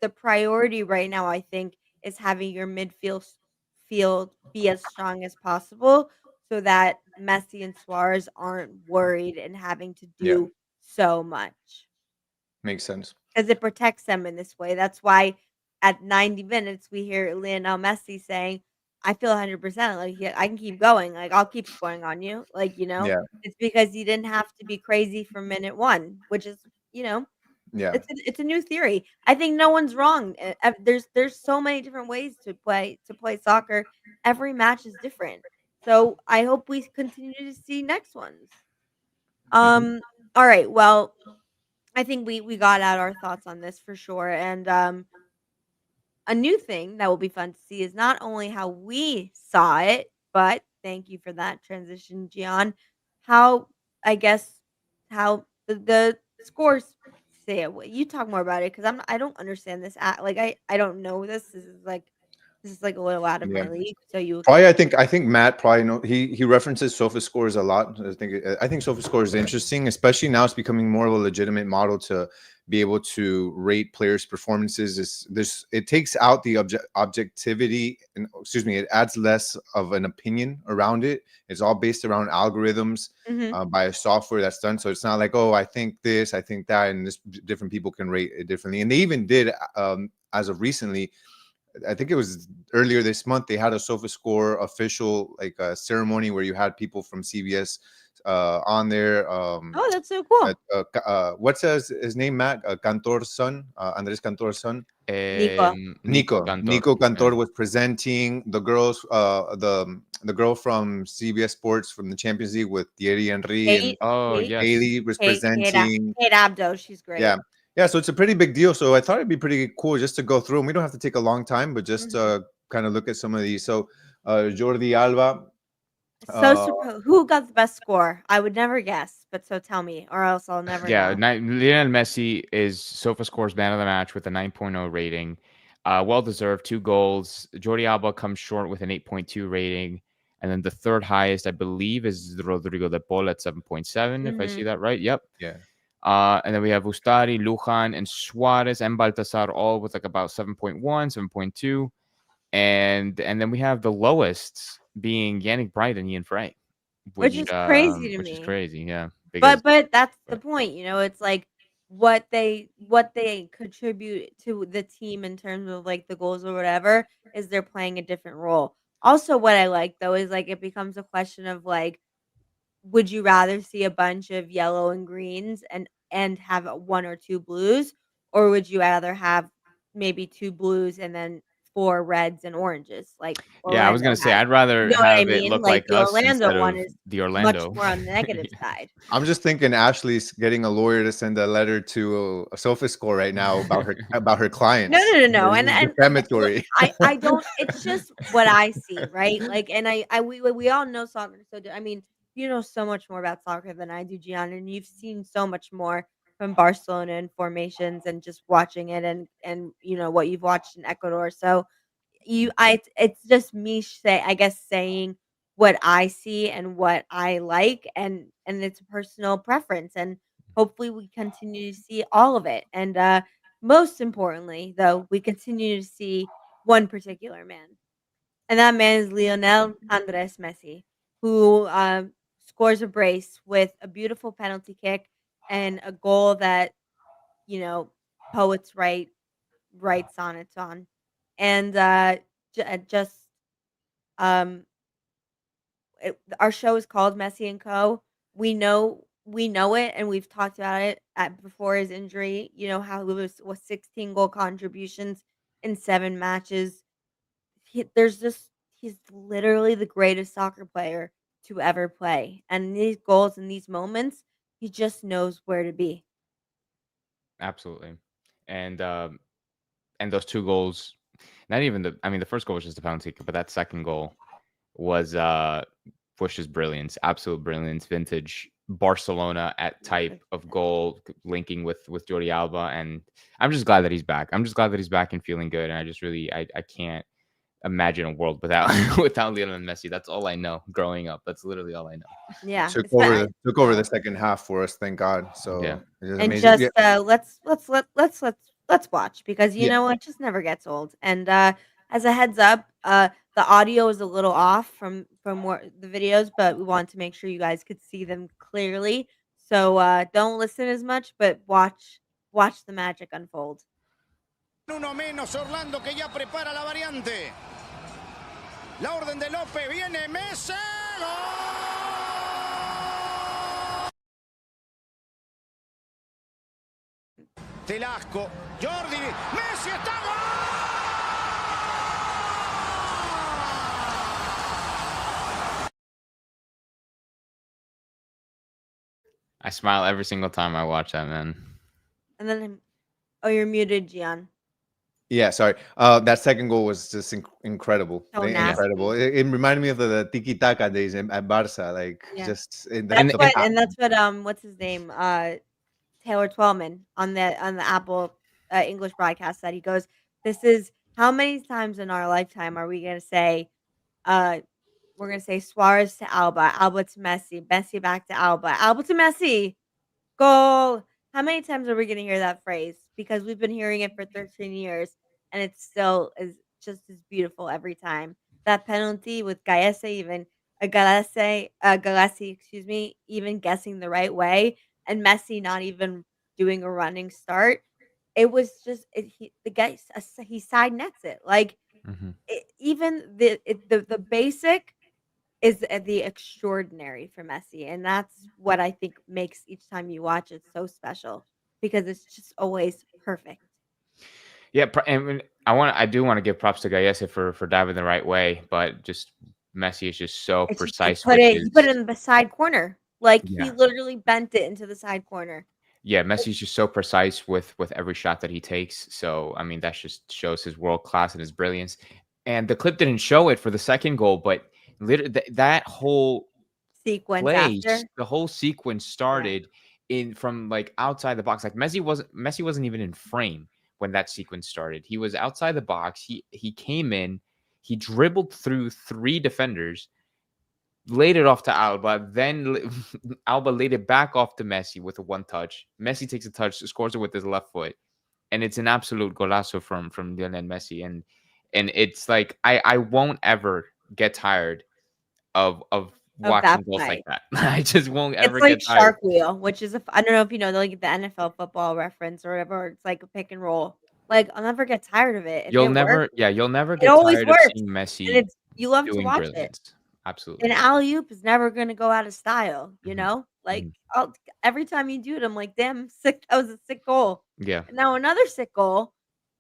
the priority right now I think is having your field be as strong as possible so that Messi and Suarez aren't worried and having to yeah, do so much. makes sense. 'Cause it protects them in this way. That's why at 90 minutes, we hear Lionel Messi saying, "I feel 100%, like, yeah, I can keep going, like, I'll keep scoring on you." Like, Yeah, it's because he didn't have to be crazy from minute 1, which is, you know, yeah, it's a new theory. I think no one's wrong. There's so many different ways to play soccer. Every match is different. So, I hope we continue to see next ones. hmm, Um, alright, well, I think we got out our thoughts on this for sure, and, a new thing that will be fun to see is not only how we saw it, but thank you for that transition, Gian, how I guess how the scores say it. You talk more about it because I don't understand this like, I don't know this. This is, like, a little out of yeah. my league, so you Probably, explain. I think Matt probably know he references Sofa scores a lot. I think Sofa score is interesting, especially now it's becoming more of a legitimate model to be able to rate players' performances. Is this it takes out the objectivity and excuse me, it adds less of an opinion around it. It's all based around algorithms Mhm. by a software that's done. So it's not like, oh, I think this, I think that, and this different people can rate it differently. And they even did as of recently, I think it was earlier this month, they had a SofaScore official like ceremony where you had people from CBS on there. Oh, that's so cool. What's his name? Matt Cantor's son, Andres Cantor's son. Nico. Nico Cantor. Nico Yeah. Cantor was presenting the girls, the girl from CBS Sports from the Champions League with Thierry Henry and Kate Oh, Kate yes. Haley was Kate presenting. Kate Abdo, she's great. Yeah. Yeah. So it's a pretty big deal. So I thought it'd be pretty cool just to go through them. We don't have to take a long time, but just Mhm. kind of look at some of these. So Jordi Alba, So uh, suppo who got the best score? I would never guess, but so tell me, or else I'll never Yeah, know. Lionel Messi is SofaScore's man of the match with a 9.0 rating. Well deserved, 2 goals. Jordi Alba comes short with an 8.2 rating. And then the third highest, I believe, is Rodrigo de Paul at 7.7, if I see Mhm. that right. Yep. yeah, And then we have Ustari, Lujan, and Suarez and Baltasar all with like about 7.1, 7.2. And then we have the lowest being Yannick Bright and Ian Frey, Which is crazy to which is me. crazy, yeah. Because But that's the but point, it's like what they contribute to the team in terms of, like, the goals or whatever is they're playing a different role. Also, what I like, though, is, like, it becomes a question of, like, would you rather see a bunch of yellow and greens and have 1 or 2 blues, or would you rather have maybe 2 blues and then for reds and oranges, like Yeah, I was Orlando gonna say has. I'd You rather know what I have it mean? look Like like the us Orlando instead one of is the much Orlando. more on the negative Yeah. side. I'm just thinking Ashley's getting a lawyer to send a letter to a SofaScore right now about her No, clients. no, no, no, This is and look, defamatory. I don't. It's just what I see, right? Like, and we all know soccer. So I mean, you know so much more about soccer than I do, Gian, and you've seen so much more from Barcelona and formations and just watching it and you know what you've watched in Ecuador. So it's just me say I guess saying what I see and what I like and it's a personal preference and hopefully we continue to see all of it. And most importantly, though, we continue to see one particular man. And that man is Lionel Andres Messi, who scores a brace with a beautiful penalty kick and a goal that, you know, poets write sonnets on. And just um our show is called Messi and Co. We know it and we've talked about it at before his injury. You know how he was 16 goal contributions in 7 matches. There's just he's literally the greatest soccer player to ever play. And these goals and these moments, he just knows where to be. Absolutely. And and those 2 goals, not even I mean, the first goal was just a penalty kick, but that second goal was just brilliance, absolute brilliance, vintage Barcelona at type of goal, linking with Jordi Alba, and I'm just glad that he's back. I'm just glad that he's back and feeling good, and I just really I can't imagine a world without without Lionel Messi. That's all I know growing up. That's literally all I know. Yeah, took it's over been, the took over the second half for us, thank God. So Yeah. it is and amazing. just let's watch because you Yeah. know it just never gets old. And as a heads up, the audio is a little off from what the videos, but we want to make sure you guys could see them clearly. So don't listen as much, but watch the magic unfold. Uno menos, Orlando que ya prepara la variante. La orden de López, viene Messi. Telasco, Jordi, Messi está I smile every single time I watch that, man. And then, oh, you're muted, Gian. Yeah, sorry. That second goal was just incredible. So Incredible. nasty. It reminded me of the tiki taka days at Barca, like Yeah. just in That's the what, path. and that's what what's his name? Taylor Twellman on the Apple English broadcast said. He goes, "This is how many times in our lifetime are we gonna say, uh, we're gonna say Suarez to Alba, Alba to Messi, Messi back to Alba, Alba to Messi, goal." How many times are we gonna hear that phrase? Because we've been hearing it for 13 years, and it still is just as beautiful every time. That penalty with Galassi, excuse me, even guessing the right way, and Messi not even doing a running start. It was just the guy he side nets it like Mhm. even the basic is the extraordinary for Messi, and that's what I think makes each time you watch it so special because it's just always perfect. Yeah, and I do want to give props to Gallese for diving the right way, but just Messi is just so It's just precise with he put his. it in the side corner, like he Yeah. literally bent it into the side corner. Yeah, Messi's just so precise with every shot that he takes. So I mean, that just shows his world class and his brilliance. And the clip didn't show it for the second goal, but that whole Sequence play, after, the whole sequence yeah, started in from like outside the box. Like Messi wasn't even in frame when that sequence started. He was outside the box. He came in, he dribbled through 3 defenders, laid it off to Alba, then Alba laid it back off to Messi with a one touch. Messi takes a touch, scores it with his left foot, and it's an absolute golazo from Lionel Messi. And it's like I won't ever get tired of of that watching goals like play. that. I just won't It's ever like get tired. shark wheel, which is I don't know if you know like the NFL football reference or whatever. It's like a pick and roll. Like I'll never get tired of it. If it works, You'll never it get always tired of works, seeing and Messi it's you love to doing watch it. brilliance. An Absolutely. alley oop is never gonna go out of style, you Mhm, know? Like, mhm. every time you do it, I'm like, "Damn, sick that was a sick goal." Yeah. And now another sick goal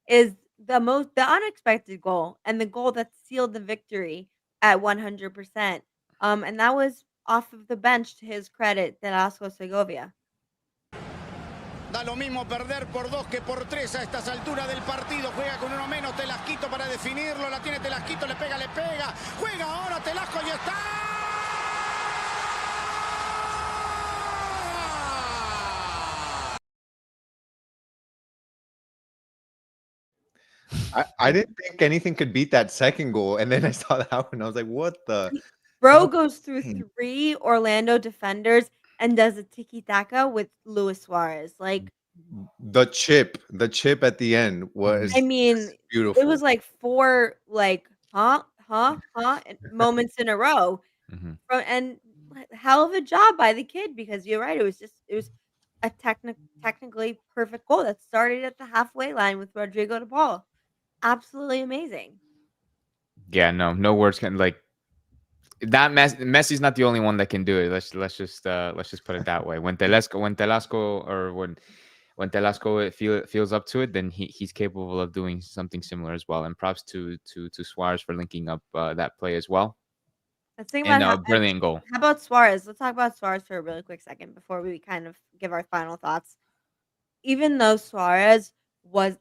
is the unexpected goal and the goal that sealed the victory at 100%. And that was off of the bench, to his credit, de Lasco Segovia. Da lo mismo perder por 2 que por 3 a estas alturas del partido. Juega con uno menos Telasquito para definirlo. La tiene Telasquito, le pega, le pega. Juega ahora Telasco y está. I didn't think anything could beat that second goal, and then I saw that one. I was like, "What the?" Bro goes through Dang. 3 Orlando defenders and does a tiki-taka with Luis Suarez. Like, The chip at the end was I mean, it beautiful. was like 4, like, and moments in a row. Mhm. And hell of a job by the kid, because you're right, it was a technically perfect goal that started at the halfway line with Rodrigo de Paul. Absolutely amazing. Yeah, no words can like that. Messi's not the only one that can do it. Let's just put it that way. When Telasco feels up to it, then he's capable of doing something similar as well. And props to Suarez for linking up that play as well. Let's think And about a brilliant goal. how about Suarez? Let's talk about Suarez for a really quick second before we kind of give our final thoughts. Even though Suarez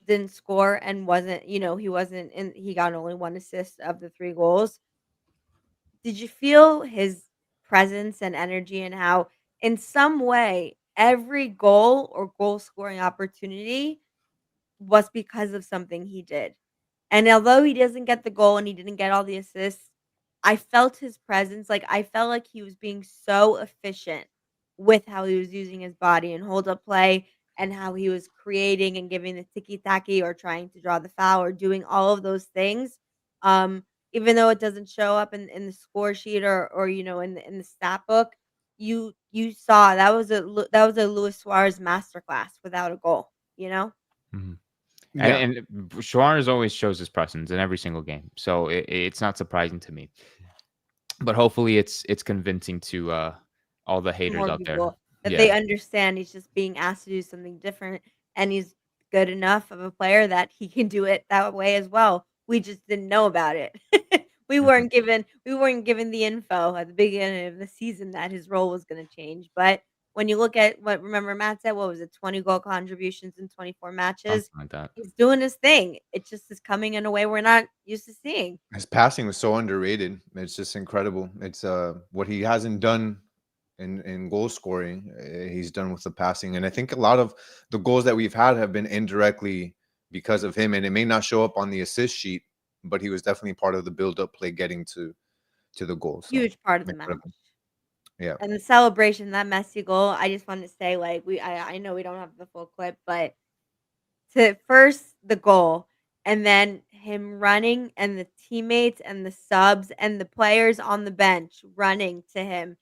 didn't score and wasn't, he wasn't in, he got only 1 assist of the 3 goals. Did you feel his presence and energy, and how in some way every goal or goal scoring opportunity was because of something he did? And although he doesn't get the goal and he didn't get all the assists, I felt his presence. Like, I felt like he was being so efficient with how he was using his body and hold up play, and how he was creating and giving the tiki taki or trying to draw the foul or doing all of those things. Um, Even though it doesn't show up in the score sheet, or in the stat book, you saw that was a Luis Suarez masterclass without a goal. Mhm. Yeah, And Suarez always shows his presence in every single game, so it's not surprising to me. But hopefully, it's convincing to all the haters More out there. people, that they Yeah. understand he's just being asked to do something different, and he's good enough of a player that he can do it that way as well. We just didn't know about it. Mhm. We weren't given the info at the beginning of the season that his role was gonna change. But when you look at what, remember Matt said, what was it, 20 goal contributions in 24 matches? Something like that. He's doing his thing. It just is coming in a way we're not used to seeing. his passing was so underrated. It's just incredible. It's what he hasn't done in goal scoring, he's done with the passing. And I think a lot of the goals that we've had have been indirectly because of him. And it may not show up on the assist sheet, but he was definitely part of the build-up play getting to the goal. So Huge part of the match. incredible. Yeah. And the celebration, that Messi goal, I just wanted to say, like, I know we don't have the full clip, but to first the goal, and then him running, and the teammates and the subs and the players on the bench running to him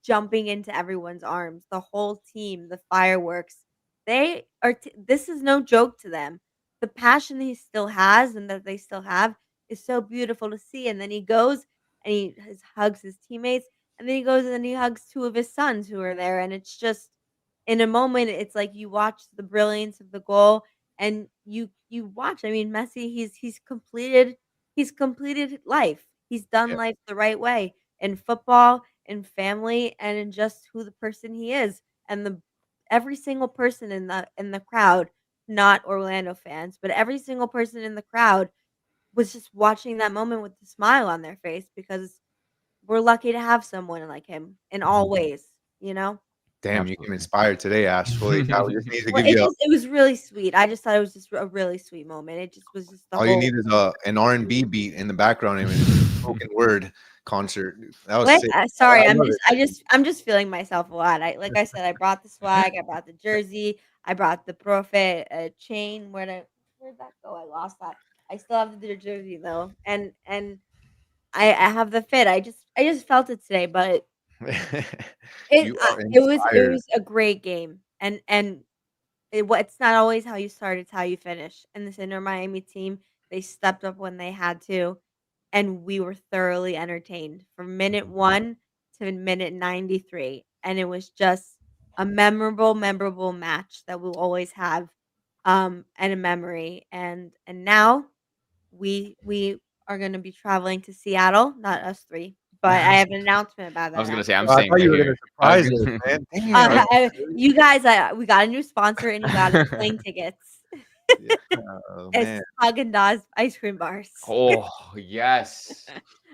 jumping into everyone's arms, the whole team, the fireworks. This is no joke to them. The passion he still has and that they still have is so beautiful to see. And then he goes and hugs his teammates, and then he goes and he hugs 2 of his sons who are there, and it's just, in a moment, it's like you watch the brilliance of the goal, and you watch. I mean, Messi, he's completed life. He's done Yeah. life the right way, in football, in family, and in just who the person he is. And the every single person in the crowd, not Orlando fans, but every single person in the crowd was just watching that moment with a smile on their face, because we're lucky to have someone like him in all ways, you know? Damn, you came Absolutely. inspired today, Ash. Holy cow. We just need to Well, give you it was really sweet. I just thought it was just a really sweet moment. It just was just the all you whole. need is an R&B beat in the background and a spoken word concert. That was What? sick. Sorry, I love it. I'm just feeling myself a lot. Like I said, I brought the swag, I brought the jersey, I brought the Profe chain. Where'd that go? I lost that. I still have the jersey though, and I have the fit. I just felt it today, but You are it inspired. was a great game, and it's not always how you start, it's how you finish. And this Inter Miami team, they stepped up when they had to, and we were thoroughly entertained from minute 1 to minute 93, and it was just a memorable match that we'll always have and a memory. And now we are going to be traveling to Seattle, not us three, but I have an announcement about I was that. gonna say I'm I staying thought right you were gonna here. I was surprise us, gonna, man. Damn. You guys, we got a new sponsor and you got us plane tickets. Yeah. Oh It's man. Haagen-Dazs ice cream bars oh yes.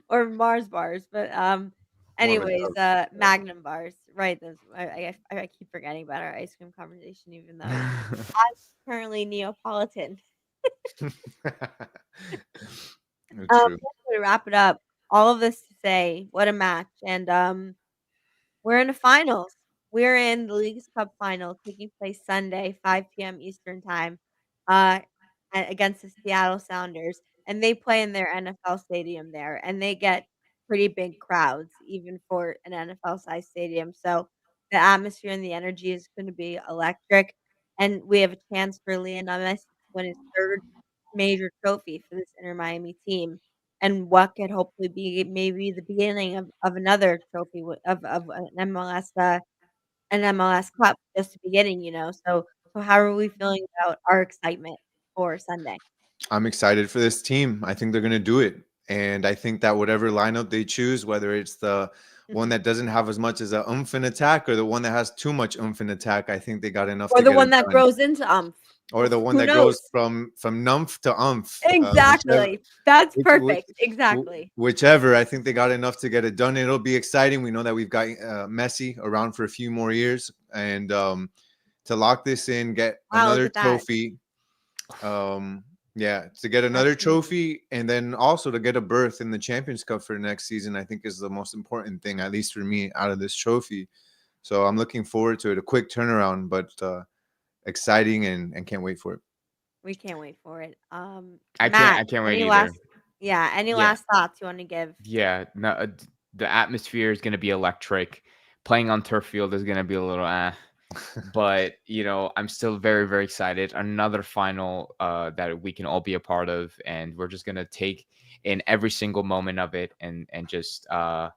or Mars bars, but More of a anyways, joke. Magnum bars, right? I keep forgetting about our ice cream conversation, even though I'm currently Neapolitan. True. To wrap it up, all of this to say, what a match, and we're in the finals. We're in the Leagues Cup final taking place Sunday, 5 p.m. Eastern time, uh, against the Seattle Sounders, and they play in their NFL stadium there, and they get pretty big crowds even for an NFL-sized stadium. So the atmosphere and the energy is going to be electric, and we have a chance for Lionel Messi to win his third major trophy for this Inter Miami team, and what could hopefully be maybe the beginning of another trophy of an MLS Cup, just the beginning, you know. So how are we feeling about our excitement for Sunday? I'm excited for this team. I think they're going to do it. And I think that whatever lineup they choose, whether it's the one Mhm. that doesn't have as much as a oomph in attack or the one that has too much oomph in attack, I think they got enough Or to the get one it that done. grows into Or the one who that goes knows? from numph to umph. Exactly. That's Which, which, perfect. Exactly. whichever, I think they got enough to get it done. It'll be exciting. We know that we've got Messi around for a few more years. And to lock this in, get Wow, look another at that. trophy. Yeah, to get That's another amazing. trophy and then also to get a berth in the Champions Cup for next season, I think is the most important thing, at least for me, out of this trophy. So I'm looking forward to it. A quick turnaround, but exciting and can't wait for it. We can't wait for it. I Matt, can't wait any either. last any Yeah. last thoughts you want to give? Yeah, no, the atmosphere is gonna be electric. Playing on turf field is gonna be a little but I'm still very, very excited. Another final that we can all be a part of, and we're just gonna take in every single moment of it and just I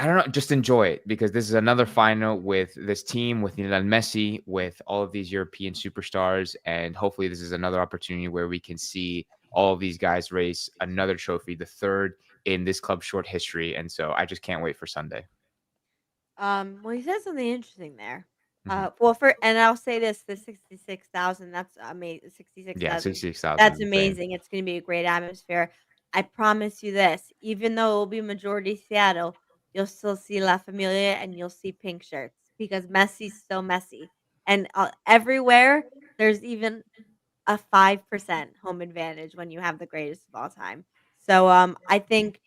don't know, just enjoy it because this is another final with this team, with Lionel Messi, with all of these European superstars, and hopefully this is another opportunity where we can see all of these guys race another trophy, the third in this club's short history. And so I just can't wait for Sunday. Well, you said something interesting there. Mhm. Well, and I'll say this: the 66,000. That's amazing. Yeah, 66,000. 66,000 That's is insane. amazing. It's going to be a great atmosphere. I promise you this: even though it will be majority Seattle, you'll still see La Familia and you'll see pink shirts because Messi's still Messi, and everywhere there's even a 5% home advantage when you have the greatest of all time. So I think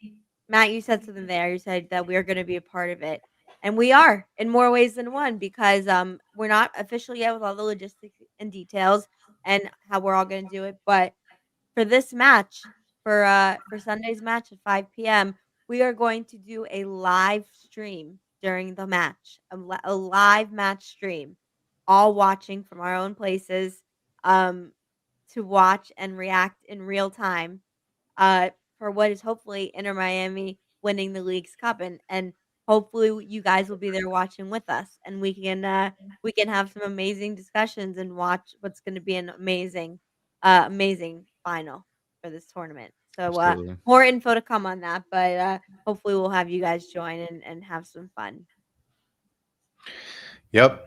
Matt, you said something there. You said that we are going to be a part of it. And we are in more ways than one because we're not official yet with all the logistics and details and how we're all going to do it. But for this match, for Sunday's match at 5 p.m., we are going to do a live stream during the match, a live match stream, all watching from our own places, um, to watch and react in real time, uh, for what is hopefully Inter Miami winning the League's Cup, and hopefully you guys will be there watching with us, and we can have some amazing discussions and watch what's going to be an amazing final for this tournament. So Absolutely. more info to come on that, but hopefully we'll have you guys join and have some fun. Yep.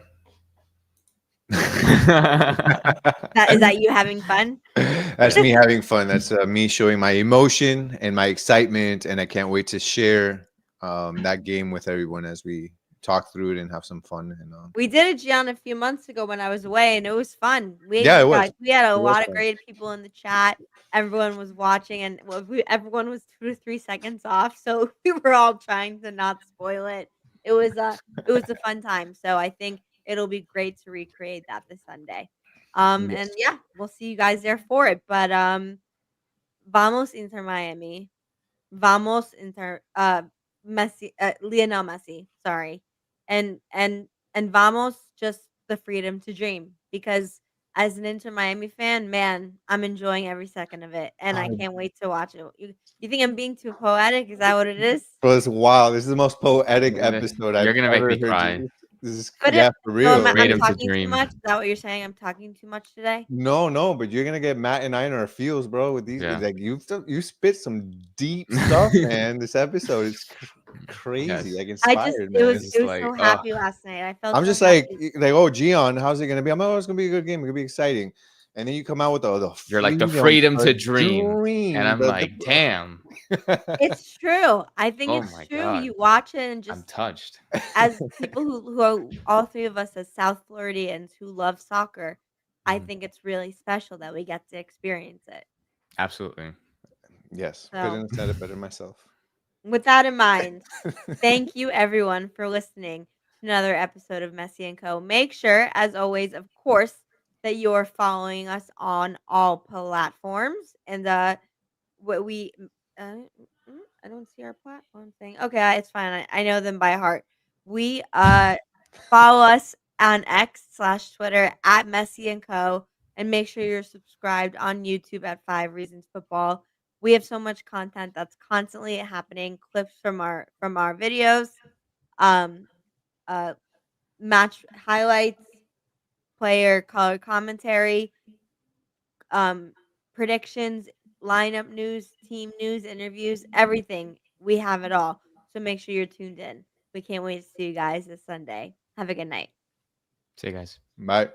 That is that you having fun? That's me having fun. That's me showing my emotion and my excitement, and I can't wait to share that game with everyone as we talk through it and have some fun. And We did it, Gian, a few months ago when I was away, and it was fun. yeah, it was. We had a It was lot of fun. great people in the chat. Everyone was watching, and everyone was 2 to 3 seconds off, so we were all trying to not spoil it. It was a fun time. So I think it'll be great to recreate that this Sunday. And Yes. yeah, we'll see you guys there for it. But vamos Inter Miami. Vamos Inter Messi, Lionel Messi, sorry. And vamos just the freedom to dream because as an Inter Miami fan, man, I'm enjoying every second of it and I Oh, can't wait to watch it. You think I'm being too poetic? Is that what it is? bro, it's wild. This is the most poetic You're gonna episode I've you're gonna make ever me heard cry. you. This is But yeah, for so real. I'm Freedom to talking too dream. much? Is that what you're saying? I'm talking too much today? No, but you're gonna get Matt and I in our feels, bro. With these, Yeah. like you spit some deep stuff, man. This episode is crazy, Yes. like I just inspired, it was man. Just it was like, so happy last night. I felt I'm so just like, happy. oh, Gian, how's it gonna be? I'm like, oh, it's gonna be a good game. It's gonna be exciting. And then you come out with the you're like the freedom freedom to dream. And I'm the- like, damn. It's true. I think Oh it's my true. God. You watch it and I'm just touched. as people who are all three of us as South Floridians who love soccer, I Mhm. think it's really special that we get to experience it. Absolutely. yes, So, couldn't have said it better myself. with that in mind, thank you everyone for listening to another episode of Messi and Co. Make sure, as always, of course, that you're following us on all platforms. And what we I don't see our platform thing. Okay, it's fine. I know them by heart. We follow us on X/Twitter at Messi and Co. And make sure you're subscribed on YouTube at 5 Reasons Football. We have so much content that's constantly happening. Clips from our videos, um, uh, match highlights, player color commentary, um, predictions, lineup news, team news, interviews, everything. We have it all. So make sure you're tuned in. We can't wait to see you guys this Sunday. Have a good night. See you guys. Bye.